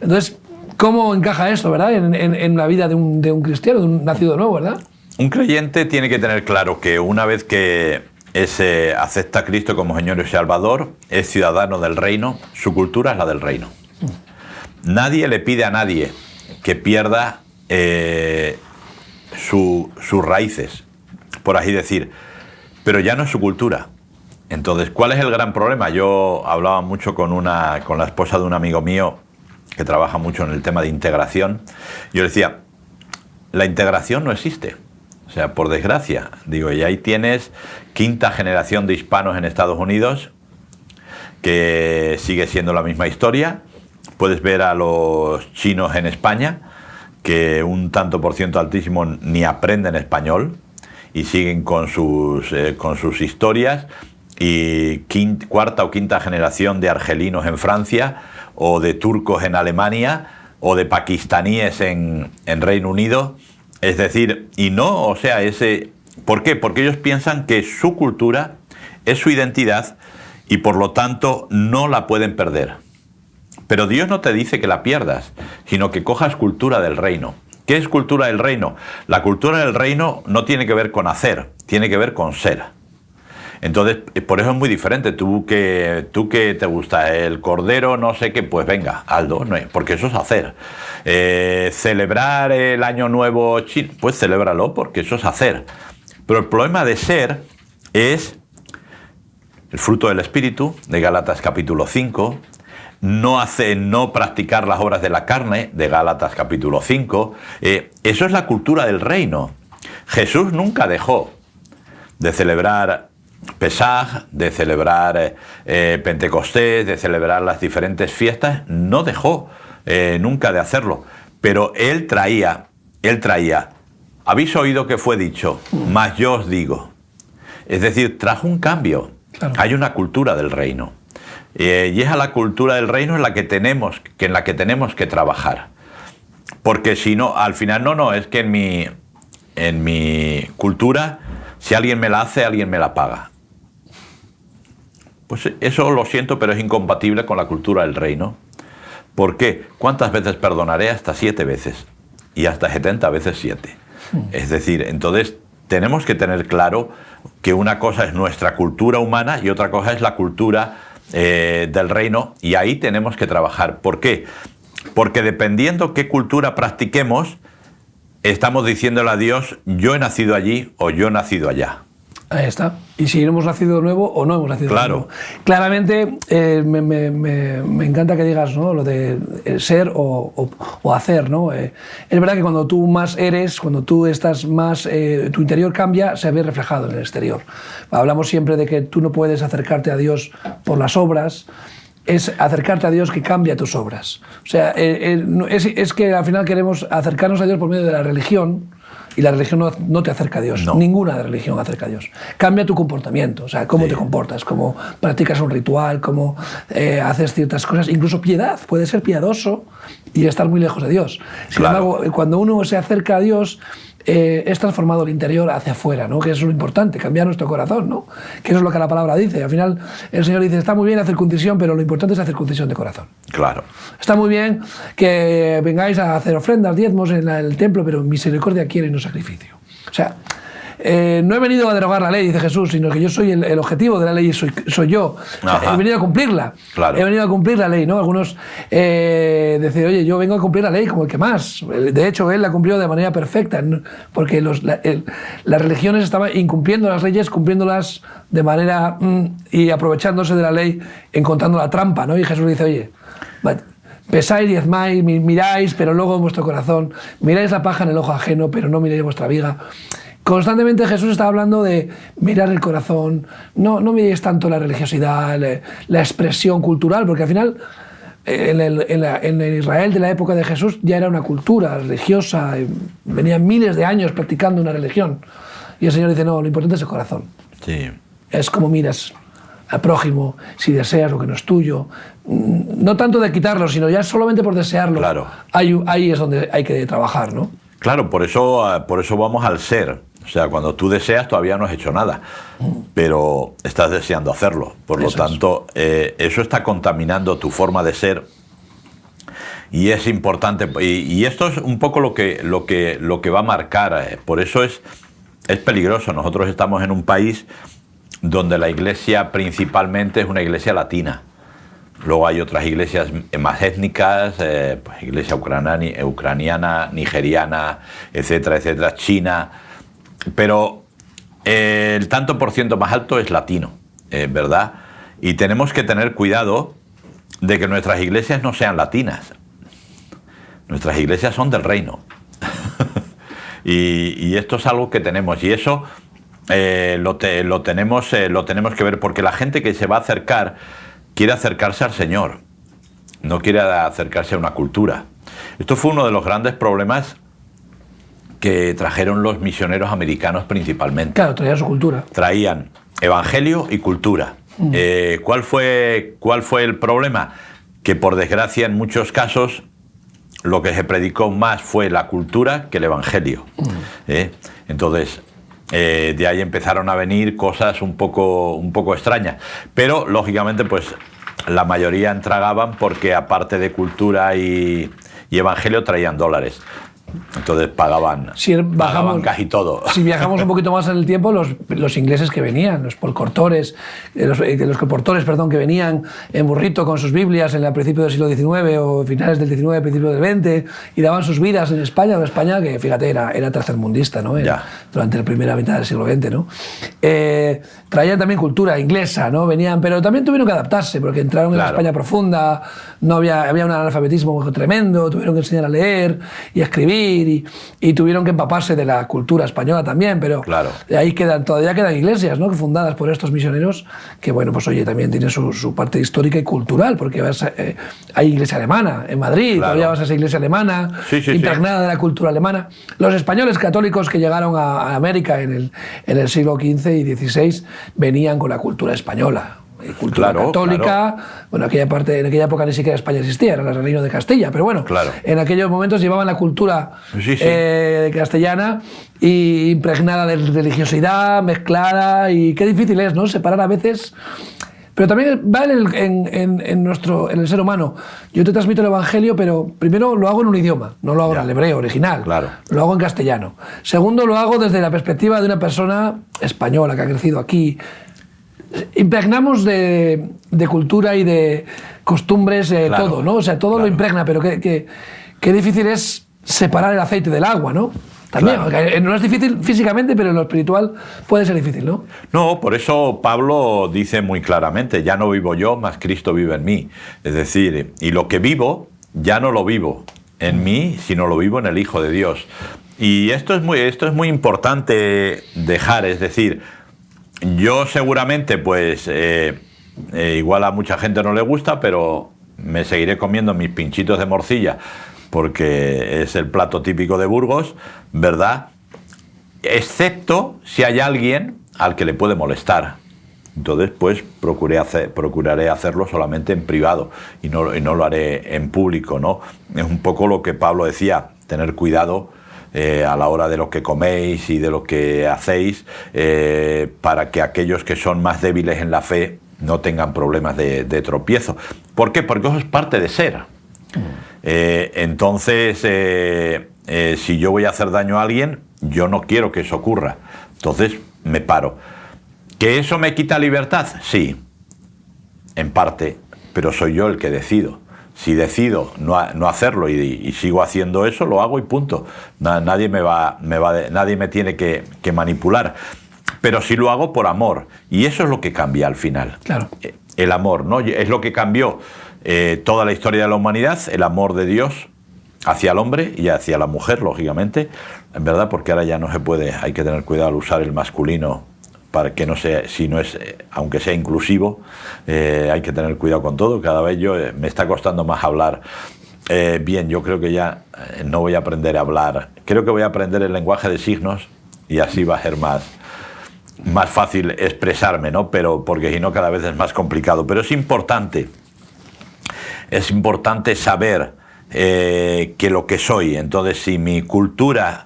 Entonces, ¿cómo encaja esto, verdad, en la vida de un cristiano, de un nacido nuevo, verdad? Un creyente tiene que tener claro que una vez que acepta a Cristo como Señor y Salvador, es ciudadano del reino, su cultura es la del reino. Nadie le pide a nadie que pierda sus raíces, por así decir, pero ya no es su cultura. Entonces, ¿cuál es el gran problema? Yo hablaba mucho con la esposa de un amigo mío que trabaja mucho en el tema de integración. Yo le decía, la integración no existe. O sea, por desgracia, digo, y ahí tienes 5ª generación de hispanos en Estados Unidos, que sigue siendo la misma historia. Puedes ver a los chinos en España, que un tanto por ciento altísimo ni aprenden español y siguen con sus historias. Y 4ª o 5ª generación de argelinos en Francia, o de turcos en Alemania, o de pakistaníes en Reino Unido. Es decir, y no, o sea, ¿por qué? Porque ellos piensan que su cultura es su identidad y por lo tanto no la pueden perder. Pero Dios no te dice que la pierdas, sino que cojas cultura del reino. ¿Qué es cultura del reino? La cultura del reino no tiene que ver con hacer, tiene que ver con ser. Entonces, por eso es muy diferente. Tú que te gusta el cordero, no sé qué, pues venga, Aldo, no, porque eso es hacer. Celebrar el Año Nuevo chino, pues celébralo, porque eso es hacer. Pero el problema de ser es el fruto del Espíritu, de Gálatas capítulo 5, no practicar las obras de la carne, de Gálatas capítulo 5. Eso es la cultura del reino. Jesús nunca dejó de celebrar Pesaj, de celebrar Pentecostés, de celebrar las diferentes fiestas, no dejó nunca de hacerlo, pero él traía, habéis oído que fue dicho, mas yo os digo, es decir, trajo un cambio. Claro. Hay una cultura del reino, y es a la cultura del reino en la que tenemos que trabajar, porque si no, al final no, es que en mi cultura, si alguien me la hace, alguien me la paga. Pues eso lo siento, pero es incompatible con la cultura del reino. ¿Por qué? ¿Cuántas veces perdonaré? Hasta 7 veces. Y hasta 70 veces 7. Es decir, entonces tenemos que tener claro que una cosa es nuestra cultura humana y otra cosa es la cultura del reino. Y ahí tenemos que trabajar. ¿Por qué? Porque dependiendo qué cultura practiquemos, estamos diciéndole a Dios, yo he nacido allí o yo he nacido allá. Ahí está. Y si hemos nacido de nuevo o no hemos nacido de nuevo. Claramente, me encanta que digas, ¿no?, lo de ser o hacer, ¿no? Es verdad que cuando tú más eres, cuando tú estás más, tu interior cambia, se ve reflejado en el exterior. Hablamos siempre de que tú no puedes acercarte a Dios por las obras, es acercarte a Dios que cambia tus obras. O sea, es que al final queremos acercarnos a Dios por medio de la religión, y la religión no te acerca a Dios. No. Ninguna religión acerca a Dios. Cambia tu comportamiento, o sea, cómo te comportas, cómo practicas un ritual, cómo haces ciertas cosas, incluso piedad. Puedes ser piadoso y estar muy lejos de Dios. Sin embargo, cuando uno se acerca a Dios, es transformado el interior hacia afuera, ¿no? Que eso es lo importante, cambiar nuestro corazón, ¿no? Que eso es lo que la palabra dice. Al final el Señor dice, está muy bien la circuncisión, pero lo importante es la circuncisión de corazón. Claro. Está muy bien que vengáis a hacer ofrendas, diezmos en el templo, pero misericordia quiere y no sacrificio. O sea, no he venido a derogar la ley, dice Jesús, sino que yo soy el objetivo de la ley, soy yo. O sea, he venido a cumplirla. Claro. He venido a cumplir la ley, ¿no? Algunos decían, oye, yo vengo a cumplir la ley como el que más. De hecho, él la cumplió de manera perfecta, ¿no? Porque las religiones estaban incumpliendo las leyes, cumpliéndolas de manera y aprovechándose de la ley, encontrando la trampa, ¿no? Y Jesús dice, oye, pesáis, diezmáis, miráis, pero luego en vuestro corazón, miráis la paja en el ojo ajeno, pero no miráis vuestra viga. Constantemente Jesús está hablando de mirar el corazón, no miréis tanto la religiosidad, la expresión cultural, porque al final en el Israel de la época de Jesús ya era una cultura religiosa, venían miles de años practicando una religión. Y el Señor dice, no, lo importante es el corazón. Sí. Es como miras al prójimo, si deseas lo que no es tuyo. No tanto de quitarlo, sino ya solamente por desearlo. Claro. Ahí es donde hay que trabajar, ¿no? Claro, por eso vamos al ser. O sea, cuando tú deseas todavía no has hecho nada, pero estás deseando hacerlo. Por lo tanto, eso está contaminando tu forma de ser y es importante. Y esto es un poco lo que va a marcar. Por eso es peligroso. Nosotros estamos en un país donde la iglesia principalmente es una iglesia latina. Luego hay otras iglesias más étnicas, pues iglesia ucraniana, nigeriana, etcétera, etcétera, China. Pero el tanto por ciento más alto es latino, ¿verdad? Y tenemos que tener cuidado de que nuestras iglesias no sean latinas. Nuestras iglesias son del reino. y esto es algo que tenemos. Y eso lo tenemos que ver, porque la gente que se va a acercar quiere acercarse al Señor, no quiere acercarse a una cultura. Esto fue uno de los grandes problemas que trajeron los misioneros americanos principalmente. Claro, traían su cultura. Traían evangelio y cultura. ¿Cuál fue el problema? Que por desgracia en muchos casos lo que se predicó más fue la cultura que el evangelio. Entonces, de ahí empezaron a venir cosas un poco extrañas. Pero, lógicamente, pues la mayoría entragaban porque aparte de cultura y evangelio traían dólares. Entonces pagaban casi todo. Si viajamos un poquito más en el tiempo, los ingleses que venían, los colportores, que venían en burrito con sus Biblias en el principio del siglo XIX o finales del XIX, principio del XX, y daban sus vidas en España, que fíjate era tercermundista, ¿no? Durante la primera mitad del siglo XX, ¿no? Traían también cultura inglesa, ¿no? Venían, pero también tuvieron que adaptarse porque entraron en la España profunda, había un analfabetismo tremendo, tuvieron que enseñar a leer y a escribir y tuvieron que empaparse de la cultura española también, pero ahí todavía quedan iglesias, ¿no? Fundadas por estos misioneros que, bueno, pues oye, también tienen su parte histórica y cultural, porque hay iglesia alemana en Madrid, todavía vas a esa iglesia alemana, impregnada de la cultura alemana. Los españoles católicos que llegaron a América en el siglo XV y XVI venían con la cultura española. Cultura católica, bueno, en aquella época ni siquiera España existía, era el reino de Castilla, pero bueno, en aquellos momentos llevaban la cultura castellana y impregnada de religiosidad, mezclada, y qué difícil es, ¿no? Separar a veces. Pero también va en el ser humano. Yo te transmito el evangelio, pero primero lo hago en un idioma, no lo hago en el hebreo original, lo hago en castellano. Segundo, lo hago desde la perspectiva de una persona española que ha crecido aquí. Impregnamos de cultura y de costumbres todo, ¿no? O sea, todo lo impregna, pero qué difícil es separar el aceite del agua, ¿no? También, no es difícil físicamente, pero en lo espiritual puede ser difícil, ¿no? No, por eso Pablo dice muy claramente, ya no vivo yo, mas Cristo vive en mí. Es decir, y lo que vivo, ya no lo vivo en mí, sino lo vivo en el Hijo de Dios. Y esto es muy importante dejar, es decir, yo seguramente, pues, igual a mucha gente no le gusta, pero me seguiré comiendo mis pinchitos de morcilla porque es el plato típico de Burgos, ¿verdad? Excepto si hay alguien al que le puede molestar. Entonces, pues, procuraré hacerlo solamente en privado y no lo haré en público, ¿no? Es un poco lo que Pablo decía, tener cuidado a la hora de lo que coméis y de lo que hacéis, para que aquellos que son más débiles en la fe no tengan problemas de tropiezo. ¿Por qué? Porque eso es parte de ser. Entonces, si yo voy a hacer daño a alguien, yo no quiero que eso ocurra. Entonces, me paro. ¿Que eso me quita libertad? Sí, en parte, pero soy yo el que decido. Si decido no hacerlo y sigo haciendo eso, lo hago y punto. Nadie me tiene que manipular. Pero sí lo hago por amor. Y eso es lo que cambia al final. Claro. El amor, ¿no? Es lo que cambió toda la historia de la humanidad, el amor de Dios hacia el hombre y hacia la mujer, lógicamente, en verdad, porque ahora ya no se puede, hay que tener cuidado al usar el masculino para que no sea, si no es, aunque sea inclusivo, hay que tener cuidado con todo. Cada vez me está costando más hablar bien. Yo creo que ya no voy a aprender a hablar, creo que voy a aprender el lenguaje de signos y así va a ser más fácil expresarme, ¿no? Pero porque si no cada vez es más complicado. Pero es importante saber que lo que soy. Entonces, si mi cultura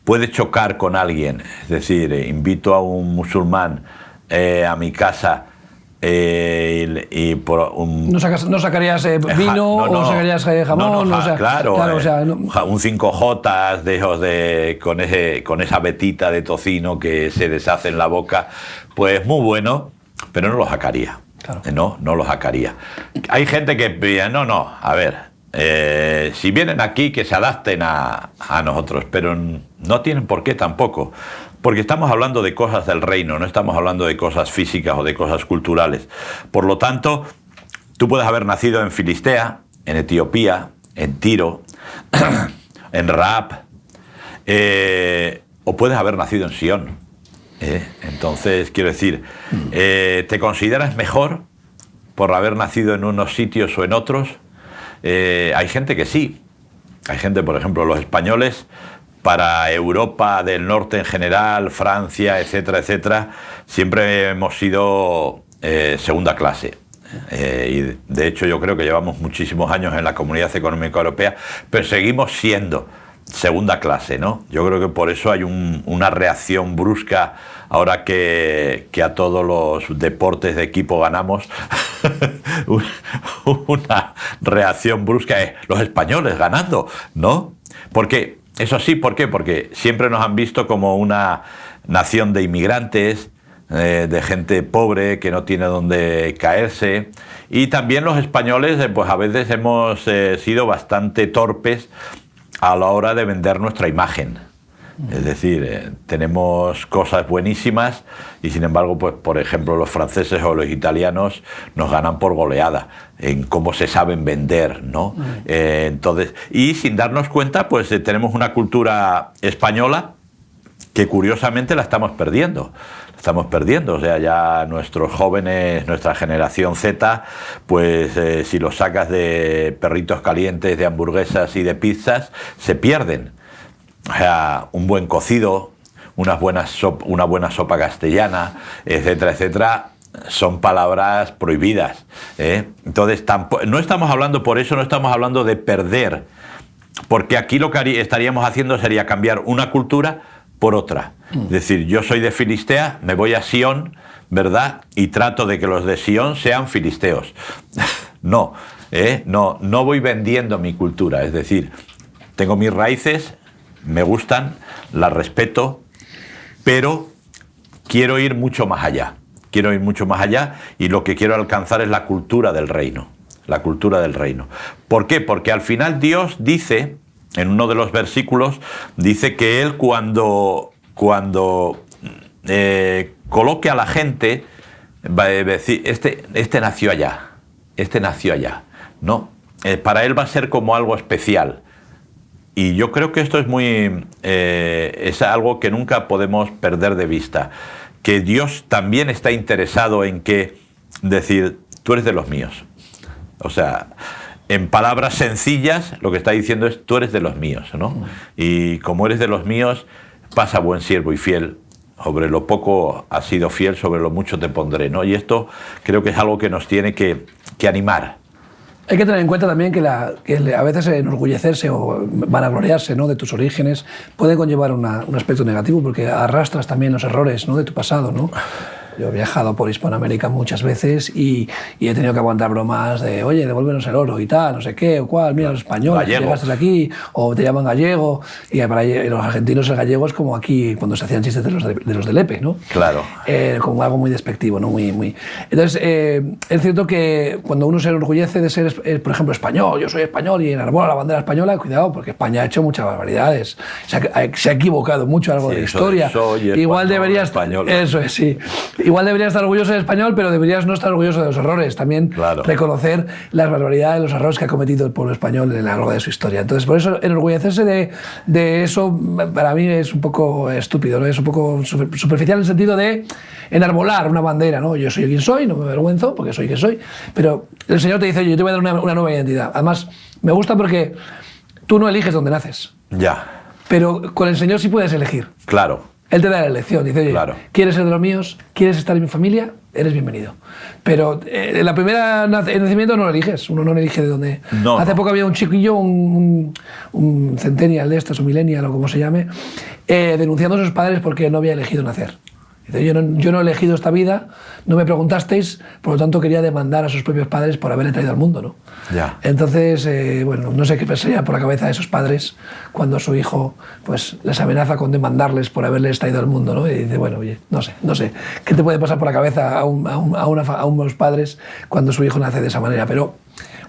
puede chocar con alguien, es decir, invito a un musulmán a mi casa y por no sacarías vino o sacarías jamón, claro, o sea, un 5J de esos con esa vetita de tocino que se deshace en la boca, pues muy bueno, pero no lo sacaría. Claro. No lo sacaría. Hay gente que pide, a ver, si vienen aquí que se adapten a nosotros, pero no tienen por qué tampoco, porque estamos hablando de cosas del reino, no estamos hablando de cosas físicas o de cosas culturales. Por lo tanto, tú puedes haber nacido en Filistea, en Etiopía, en Tiro, en Raab, o puedes haber nacido en Sion. Entonces, quiero decir, ¿te consideras mejor por haber nacido en unos sitios o en otros? Hay gente que sí. Hay gente, por ejemplo, los españoles, para Europa del Norte en general, Francia, etcétera, etcétera, siempre hemos sido segunda clase. Y de hecho yo creo que llevamos muchísimos años en la Comunidad Económica Europea, pero seguimos siendo segunda clase, ¿no? Yo creo que por eso hay una reacción brusca ahora que a todos los deportes de equipo ganamos. Una reacción brusca es los españoles ganando, ¿no? Porque, eso sí, ¿por qué? Porque siempre nos han visto como una nación de inmigrantes, de gente pobre que no tiene dónde caerse, y también los españoles pues a veces hemos sido bastante torpes a la hora de vender nuestra imagen. Es decir, tenemos cosas buenísimas y sin embargo, pues por ejemplo, los franceses o los italianos nos ganan por goleada en cómo se saben vender, ¿no? Entonces, y sin darnos cuenta, pues tenemos una cultura española que curiosamente la estamos perdiendo. O sea, ya nuestros jóvenes, nuestra generación Z, pues si los sacas de perritos calientes, de hamburguesas y de pizzas, se pierden. O sea, un buen cocido, una buena sopa castellana, etcétera, etcétera, son palabras prohibidas. Entonces, no estamos hablando por eso, no estamos hablando de perder, porque aquí lo que estaríamos haciendo sería cambiar una cultura por otra. Es decir, yo soy de Filistea, me voy a Sion, ¿verdad? Y trato de que los de Sion sean filisteos. No voy vendiendo mi cultura, es decir, tengo mis raíces, me gustan, las respeto, pero quiero ir mucho más allá. Y lo que quiero alcanzar es la cultura del reino. ¿Por qué? Porque al final Dios dice, en uno de los versículos, dice que Él cuando coloque a la gente, va a decir, este nació allá, ¿no? Para Él va a ser como algo especial. Y yo creo que esto es algo que nunca podemos perder de vista, que Dios también está interesado en decir, tú eres de los míos. O sea, en palabras sencillas, lo que está diciendo es, tú eres de los míos, ¿no? Y como eres de los míos, pasa buen siervo y fiel. Sobre lo poco has sido fiel, sobre lo mucho te pondré, ¿no? Y esto creo que es algo que nos tiene que animar. Hay que tener en cuenta también que a veces enorgullecerse o vanagloriarse, ¿no?, de tus orígenes puede conllevar un aspecto negativo, porque arrastras también los errores, ¿no?, de tu pasado, ¿no? Yo he viajado por Hispanoamérica muchas veces y he tenido que aguantar bromas de, oye, devuélvenos el oro y tal, no sé qué, o cual, mira, los españoles, que llegaste aquí, o te llaman gallego, y para los argentinos el gallego es como aquí, cuando se hacían chistes de los de Lepe, ¿no? Claro. Como algo muy despectivo, ¿no? Entonces, es cierto que cuando uno se enorgullece de ser, por ejemplo, español, yo soy español y enarbola la bandera española, cuidado, porque España ha hecho muchas barbaridades, se ha equivocado mucho a lo largo de la historia. Igual deberías... Español. Eso es, sí. Igual deberías estar orgulloso de español, pero deberías no estar orgulloso de los errores. También reconocer las barbaridades, los errores que ha cometido el pueblo español en lo largo de su historia. Entonces, por eso, enorgullecerse de eso, para mí es un poco estúpido, ¿no? Es un poco superficial en el sentido de enarbolar una bandera, ¿no? Yo soy quien soy, no me avergüenzo porque soy quien soy, pero el Señor te dice, yo te voy a dar una nueva identidad. Además, me gusta porque tú no eliges dónde naces. Ya. Pero con el Señor sí puedes elegir. Claro. Él te da la elección, dice, oye, ¿quieres ser de los míos? ¿Quieres estar en mi familia? Eres bienvenido. Pero en la primera nacimiento no lo eliges, uno no elige de dónde. No, Hace poco había un chiquillo, un centennial de estos, o millennial o como se llame, denunciando a sus padres porque no había elegido nacer. Dice, yo no he elegido esta vida, no me preguntasteis, por lo tanto quería demandar a sus propios padres por haberle traído al mundo, ¿no? Ya. Entonces, bueno, no sé qué pasaría por la cabeza de esos padres cuando su hijo pues les amenaza con demandarles por haberles traído al mundo, ¿no? Y dice, bueno, oye, no sé, ¿qué te puede pasar por la cabeza a unos padres cuando su hijo nace de esa manera? Pero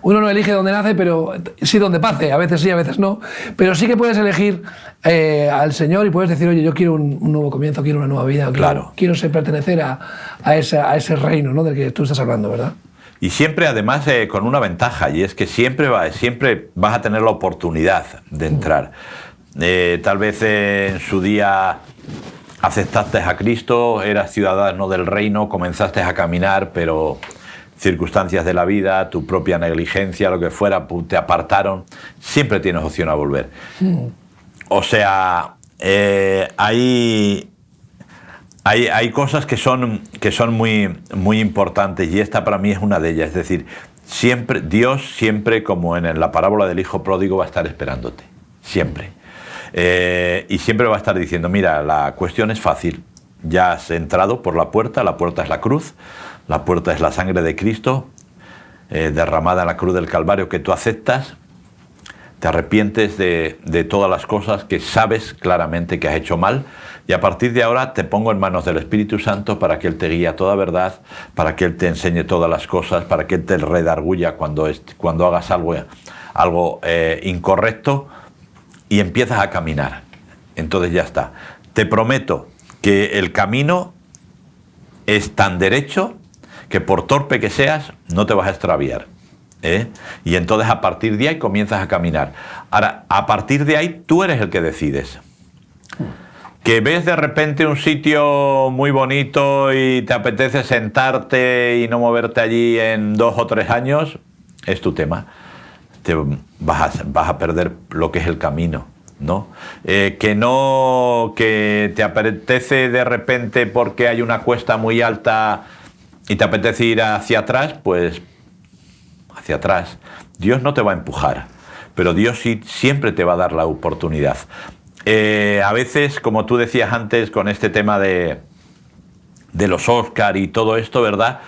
uno no elige dónde nace, pero sí donde pase, a veces sí, a veces no, pero sí que puedes elegir al Señor y puedes decir, oye, yo quiero un nuevo comienzo, quiero una nueva vida, quiero pertenecer a ese reino, ¿no?, del que tú estás hablando, ¿verdad? Y siempre, además, con una ventaja, y es que siempre vas a tener la oportunidad de entrar. Tal vez en su día aceptaste a Cristo, eras ciudadano del reino, comenzaste a caminar, pero circunstancias de la vida, tu propia negligencia, lo que fuera, te apartaron. Siempre tienes opción a volver. O sea, hay cosas que son muy importantes, y esta para mí es una de ellas. Es decir, Dios siempre, como en la parábola del hijo pródigo, va a estar esperándote. Siempre. Y siempre va a estar diciendo, mira, la cuestión es fácil. Ya has entrado por la puerta es la cruz, la puerta es la sangre de Cristo, derramada en la cruz del Calvario, que tú aceptas, te arrepientes de todas las cosas que sabes claramente que has hecho mal, y a partir de ahora te pongo en manos del Espíritu Santo para que Él te guíe a toda verdad, para que Él te enseñe todas las cosas, para que Él te redarguya cuando hagas algo incorrecto, y empiezas a caminar. Entonces ya está. Te prometo que el camino es tan derecho que por torpe que seas, no te vas a extraviar. Y entonces a partir de ahí comienzas a caminar. Ahora, a partir de ahí tú eres el que decides. Que ves de repente un sitio muy bonito y te apetece sentarte y no moverte allí en 2 o 3 años, es tu tema. Vas a perder lo que es el camino, ¿no? Que te apetece de repente porque hay una cuesta muy alta y te apetece ir hacia atrás, pues hacia atrás. Dios no te va a empujar, pero Dios sí siempre te va a dar la oportunidad. A veces, como tú decías antes, con este tema de los Oscar y todo esto, ¿verdad?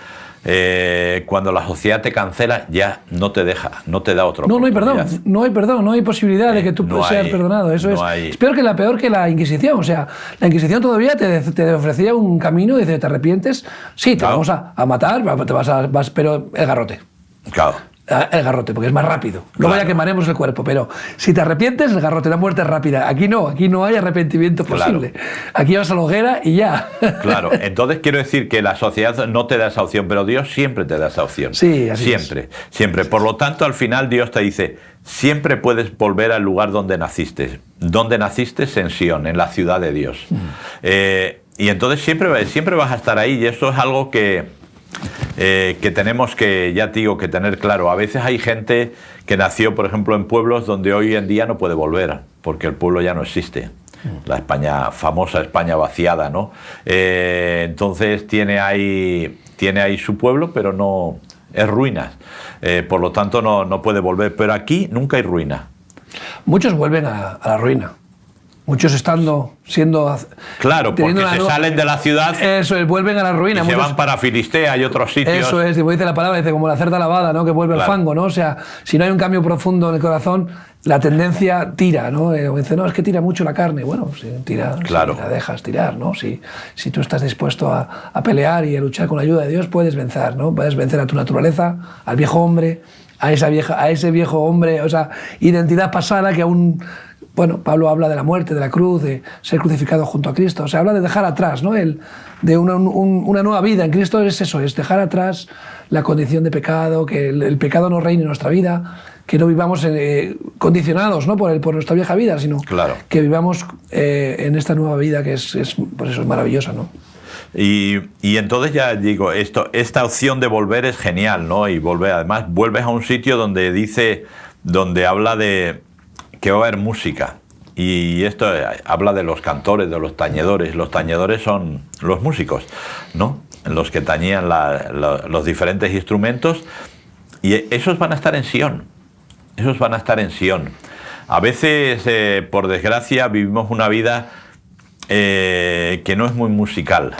Cuando la sociedad te cancela, ya no te deja, no te da otra oportunidad. No hay perdón, no hay posibilidad de que tú seas perdonado. Eso es peor que la Inquisición. O sea, la Inquisición todavía te ofrecía un camino y dice, ¿te arrepientes? Sí, te vamos a matar, pero el garrote. Claro. El garrote, porque es más rápido. Luego ya quemaremos el cuerpo, pero si te arrepientes, el garrote, la muerte es rápida. Aquí no hay arrepentimiento posible. Aquí vas a la hoguera y ya. Claro, entonces quiero decir que la sociedad no te da esa opción, pero Dios siempre te da esa opción. Sí, así siempre, siempre. Por lo tanto, al final Dios te dice, siempre puedes volver al lugar donde naciste. ¿Dónde naciste? En Sion, en la ciudad de Dios. Y entonces siempre vas a estar ahí, y eso es algo que tenemos que, ya te digo, que tener claro. A veces hay gente que nació, por ejemplo, en pueblos donde hoy en día no puede volver, porque el pueblo ya no existe. La famosa España vaciada, ¿no? Entonces tiene ahí su pueblo, pero no es ruinas. Por lo tanto, no puede volver. Pero aquí nunca hay ruina. Muchos vuelven a la ruina. Muchos siendo... Claro, porque se salen de la ciudad... Eso es, vuelven a la ruina. Y se van para Filistea y otros sitios. Eso es, como dice la palabra, dice como la cerda lavada, ¿no? Que vuelve al fango, ¿no? O sea, si no hay un cambio profundo en el corazón, la tendencia tira, ¿no? Dice, no, es que tira mucho la carne. Bueno, si tira, claro. Si la dejas tirar, ¿no? Si tú estás dispuesto a pelear y a luchar con la ayuda de Dios, puedes vencer, ¿no? Puedes vencer a tu naturaleza, al viejo hombre, a ese viejo hombre, o sea, identidad pasada que aún... Bueno, Pablo habla de la muerte, de la cruz, de ser crucificado junto a Cristo. O sea, habla de dejar atrás, ¿no? De una nueva vida. En Cristo es eso, es dejar atrás la condición de pecado, que el pecado no reine en nuestra vida, que no vivamos condicionados, ¿no? por nuestra vieja vida, sino claro. Que vivamos en esta nueva vida que es pues eso, es maravillosa, ¿no? Y entonces ya digo, esta opción de volver es genial, ¿no? Y además vuelves a un sitio donde habla de que va a haber música. Y esto habla de los cantores, de los tañedores. Los tañedores son los músicos, ¿no? Los que tañían los diferentes instrumentos. Y esos van a estar en Sion. Esos van a estar en Sion. A veces, por desgracia, vivimos una vida que no es muy musical.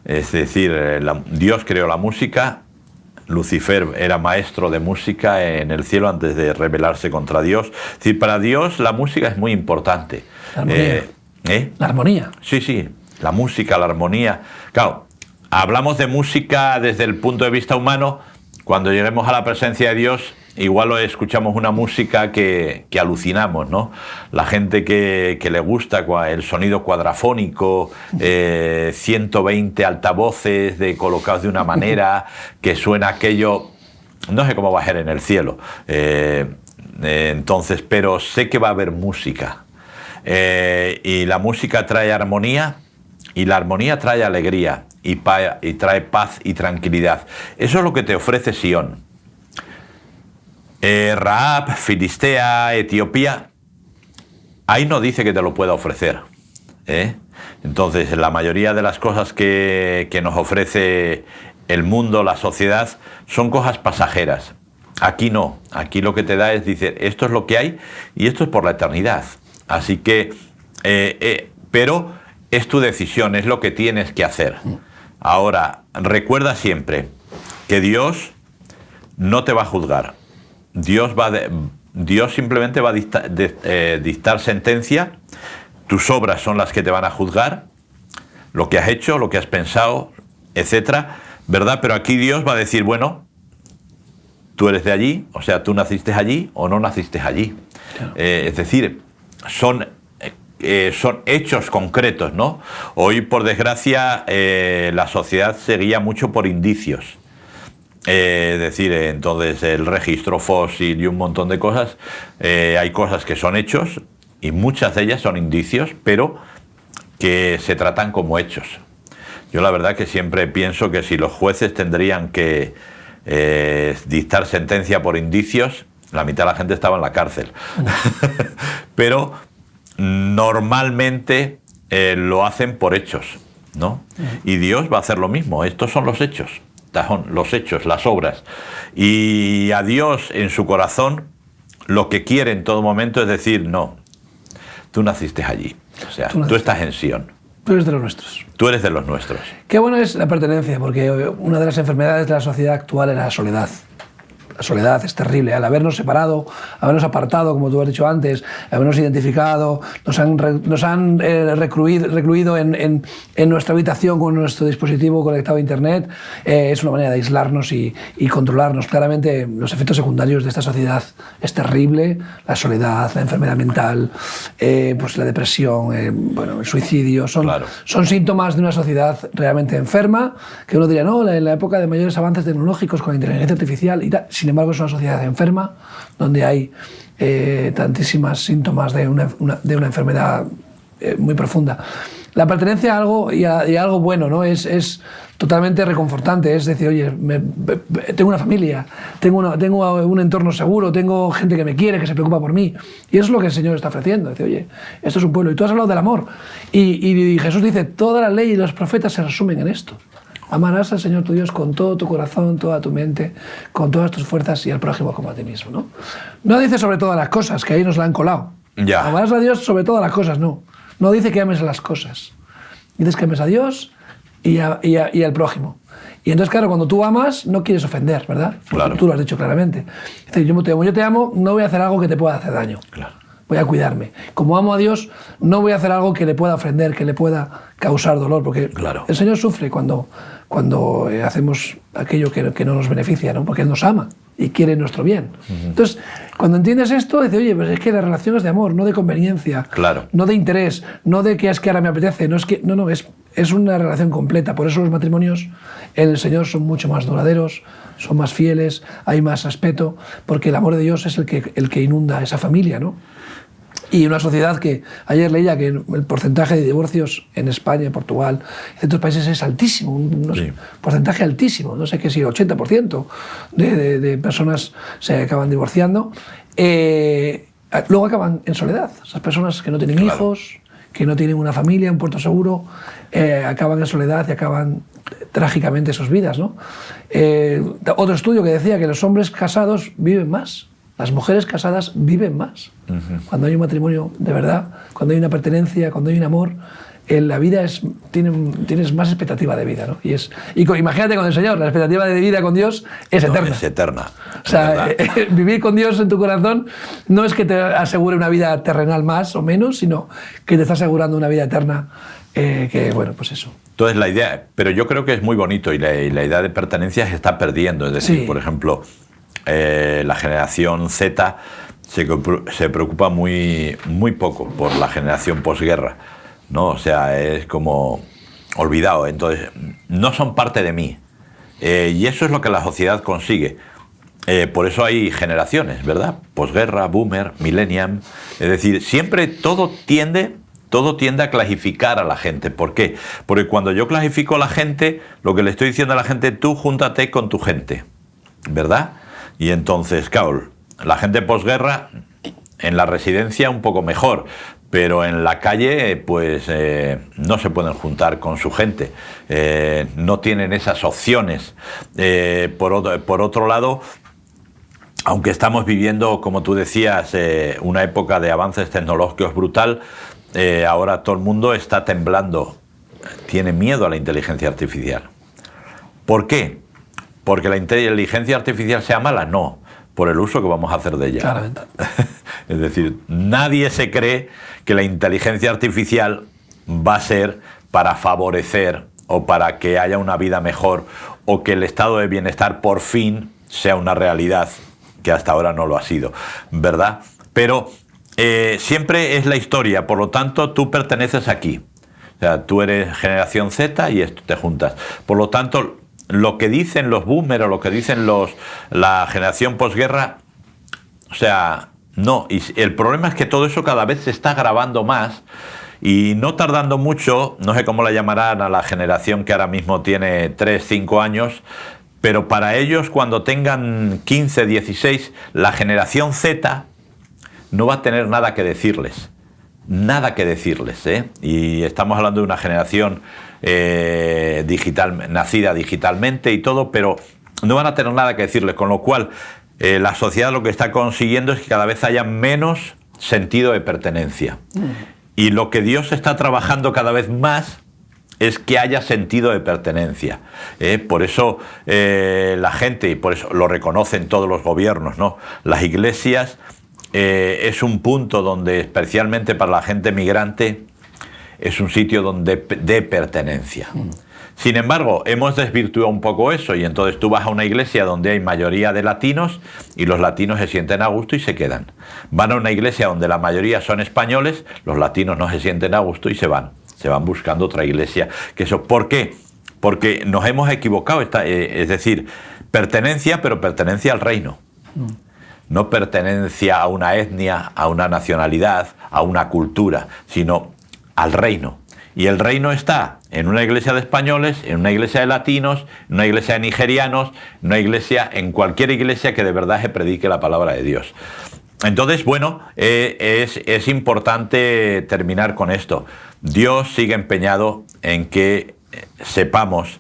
Es decir, Dios creó la música. Lucifer era maestro de música en el cielo antes de rebelarse contra Dios. Es decir, para Dios la música es muy importante. La armonía. La armonía. Sí, la música, la armonía. Claro, hablamos de música desde el punto de vista humano. Cuando lleguemos a la presencia de Dios, igual escuchamos una música que alucinamos, ¿no? La gente que le gusta el sonido cuadrafónico, 120 altavoces colocados de una manera, que suena aquello... No sé cómo va a ser en el cielo. Entonces, pero sé que va a haber música. Y la música trae armonía, y la armonía trae alegría, y trae paz y tranquilidad. Eso es lo que te ofrece Sion. Rahab, Filistea, Etiopía, ahí no dice que te lo pueda ofrecer. Entonces, la mayoría de las cosas que nos ofrece el mundo, la sociedad, son cosas pasajeras. Aquí no, aquí lo que te da es decir, esto es lo que hay y esto es por la eternidad. Así que, pero es tu decisión, es lo que tienes que hacer. Ahora, recuerda siempre que Dios no te va a juzgar. Dios simplemente va a dictar sentencia. Tus obras son las que te van a juzgar, lo que has hecho, lo que has pensado, etcétera, ¿verdad? Pero aquí Dios va a decir, bueno, tú eres de allí, o sea, tú naciste allí o no naciste allí. Claro. Es decir, son hechos concretos, ¿no? Hoy, por desgracia, la sociedad se guía mucho por indicios. Es decir, entonces el registro fósil y un montón de cosas, hay cosas que son hechos y muchas de ellas son indicios, pero que se tratan como hechos. Yo la verdad que siempre pienso que si los jueces tendrían que dictar sentencia por indicios, la mitad de la gente estaba en la cárcel. Pero normalmente lo hacen por hechos, ¿no? Y Dios va a hacer lo mismo. Estos son los hechos. Los hechos, las obras. Y a Dios en su corazón lo que quiere en todo momento es decir, no, tú naciste allí, o sea, tú estás en Sion. Tú eres de los nuestros. Tú eres de los nuestros. Qué bueno es la pertenencia, porque una de las enfermedades de la sociedad actual es la soledad. La soledad es terrible. Al habernos separado, habernos apartado, como tú has dicho antes, habernos identificado, nos han recluido en nuestra habitación con nuestro dispositivo conectado a Internet, es una manera de aislarnos y controlarnos. Claramente, los efectos secundarios de esta sociedad es terrible. La soledad, la enfermedad mental, pues la depresión, bueno, el suicidio, son síntomas de una sociedad realmente enferma, que uno diría, no, en la época de mayores avances tecnológicos con la inteligencia artificial y tal. Sin embargo, es una sociedad enferma donde hay tantísimas síntomas de una enfermedad muy profunda. La pertenencia a algo y a algo bueno, ¿no? es totalmente reconfortante. Es decir, oye, tengo una familia, tengo un entorno seguro, tengo gente que me quiere, que se preocupa por mí. Y eso es lo que el Señor está ofreciendo. Dice, oye, esto es un pueblo. Y tú has hablado del amor. Y Jesús dice, toda la ley y los profetas se resumen en esto. Amarás al Señor tu Dios con todo tu corazón, toda tu mente, con todas tus fuerzas y al prójimo como a ti mismo, ¿no? No dice sobre todas las cosas, que ahí nos la han colado. Ya. Amarás a Dios sobre todas las cosas, no. No dice que ames a las cosas. Dices que ames a Dios y al prójimo. Y entonces, claro, cuando tú amas, no quieres ofender, ¿verdad? Porque Claro. tú lo has dicho claramente. Es decir, yo te amo, no voy a hacer algo que te pueda hacer daño. Claro. Voy a cuidarme. Como amo a Dios, no voy a hacer algo que le pueda ofender, que le pueda causar dolor, porque Claro. el Señor sufre cuando hacemos aquello que no nos beneficia, ¿no? Porque Él nos ama y quiere nuestro bien. Entonces, cuando entiendes esto, dices, oye, pues es que la relación es de amor, no de conveniencia, Claro. no de interés, no de que es que ahora me apetece, es una relación completa. Por eso los matrimonios en el Señor son mucho más duraderos, son más fieles, hay más respeto, porque el amor de Dios es el que inunda esa familia, ¿no? Y una sociedad que ayer leía que el porcentaje de divorcios en España, en Portugal, en ciertos países es altísimo, Sí. porcentaje altísimo, no sé qué si 80% de personas se acaban divorciando. Luego acaban en soledad. Esas personas que no tienen Claro. hijos, que no tienen una familia, un puerto seguro, acaban en soledad y acaban trágicamente sus vidas, ¿no? Otro estudio que decía que los hombres casados viven más. Las mujeres casadas viven más. Cuando hay un matrimonio de verdad, cuando hay una pertenencia, cuando hay un amor, en la vida tienes más expectativa de vida, ¿no? Imagínate con el Señor, la expectativa de vida con Dios es eterna. Es eterna. O sea, vivir con Dios en tu corazón no es que te asegure una vida terrenal más o menos, sino que te está asegurando una vida eterna, que bueno, pues eso. Entonces la idea, pero yo creo que es muy bonito y la idea de pertenencia se está perdiendo. Es decir, Sí. por ejemplo, la generación Z se preocupa muy poco por la generación posguerra, ¿no? O sea, es como olvidado. Entonces, no son parte de mí. Y eso es lo que la sociedad consigue. Por eso hay generaciones, ¿verdad? Posguerra, boomer, millennium. Es decir, siempre todo tiende a clasificar a la gente. ¿Por qué? Porque cuando yo clasifico a la gente, lo que le estoy diciendo a la gente, tú júntate con tu gente, ¿verdad? Y entonces, claro, la gente posguerra, en la residencia un poco mejor, pero en la calle, pues no se pueden juntar con su gente, no tienen esas opciones. Por otro lado, aunque estamos viviendo, como tú decías, una época de avances tecnológicos brutal, ahora todo el mundo está temblando, tiene miedo a la inteligencia artificial. ¿Por qué? ¿Porque la inteligencia artificial sea mala? No, por el uso que vamos a hacer de ella. Claramente. Es decir, nadie se cree que la inteligencia artificial va a ser para favorecer o para que haya una vida mejor o que el estado de bienestar por fin sea una realidad, que hasta ahora no lo ha sido, ¿verdad? Pero siempre es la historia, por lo tanto tú perteneces aquí. O sea, tú eres generación Z y esto te juntas. Por lo tanto, lo que dicen los boomers o lo que dicen la generación posguerra, o sea, no. Y el problema es que todo eso cada vez se está grabando más y no tardando mucho, no sé cómo la llamarán a la generación que ahora mismo tiene 3, 5 años, pero para ellos cuando tengan 15, 16, la generación Z no va a tener nada que decirles. Nada que decirles, ¿eh? Y estamos hablando de una generación nacida digitalmente y todo, pero no van a tener nada que decirles, con lo cual la sociedad lo que está consiguiendo es que cada vez haya menos sentido de pertenencia. Y lo que Dios está trabajando cada vez más es que haya sentido de pertenencia. Por eso la gente, y por eso lo reconocen todos los gobiernos, ¿no? Las iglesias es un punto donde, especialmente para la gente migrante, es un sitio de pertenencia. Sin embargo, hemos desvirtuado un poco eso y entonces tú vas a una iglesia donde hay mayoría de latinos y los latinos se sienten a gusto y se quedan. Van a una iglesia donde la mayoría son españoles, los latinos no se sienten a gusto y se van buscando otra iglesia. ¿Por qué? Porque nos hemos equivocado, es decir, pertenencia, pero pertenencia al reino. No pertenencia a una etnia, a una nacionalidad, a una cultura, sino al reino. Y el reino está en una iglesia de españoles, en una iglesia de latinos, en una iglesia de nigerianos, en cualquier iglesia que de verdad se predique la palabra de Dios. Entonces, bueno, es importante terminar con esto. Dios sigue empeñado en que sepamos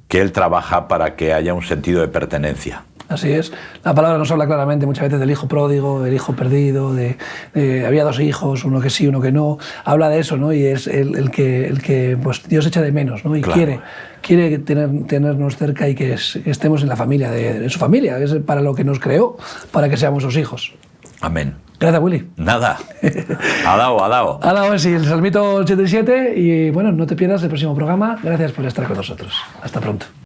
que Él trabaja para que haya un sentido de pertenencia. Así es. La palabra nos habla claramente muchas veces del hijo pródigo, del hijo perdido, había 2 hijos, uno que sí, uno que no. Habla de eso, ¿no? Y es el que pues, Dios echa de menos, ¿no? Y claro. quiere tenernos cerca y que estemos en la familia, en su familia, es para lo que nos creó, para que seamos sus hijos. Amén. Gracias, Willy. Nada. Adao, adao. Adao, sí, el Salmito 87 y bueno, no te pierdas el próximo programa. Gracias por estar con nosotros. Hasta pronto.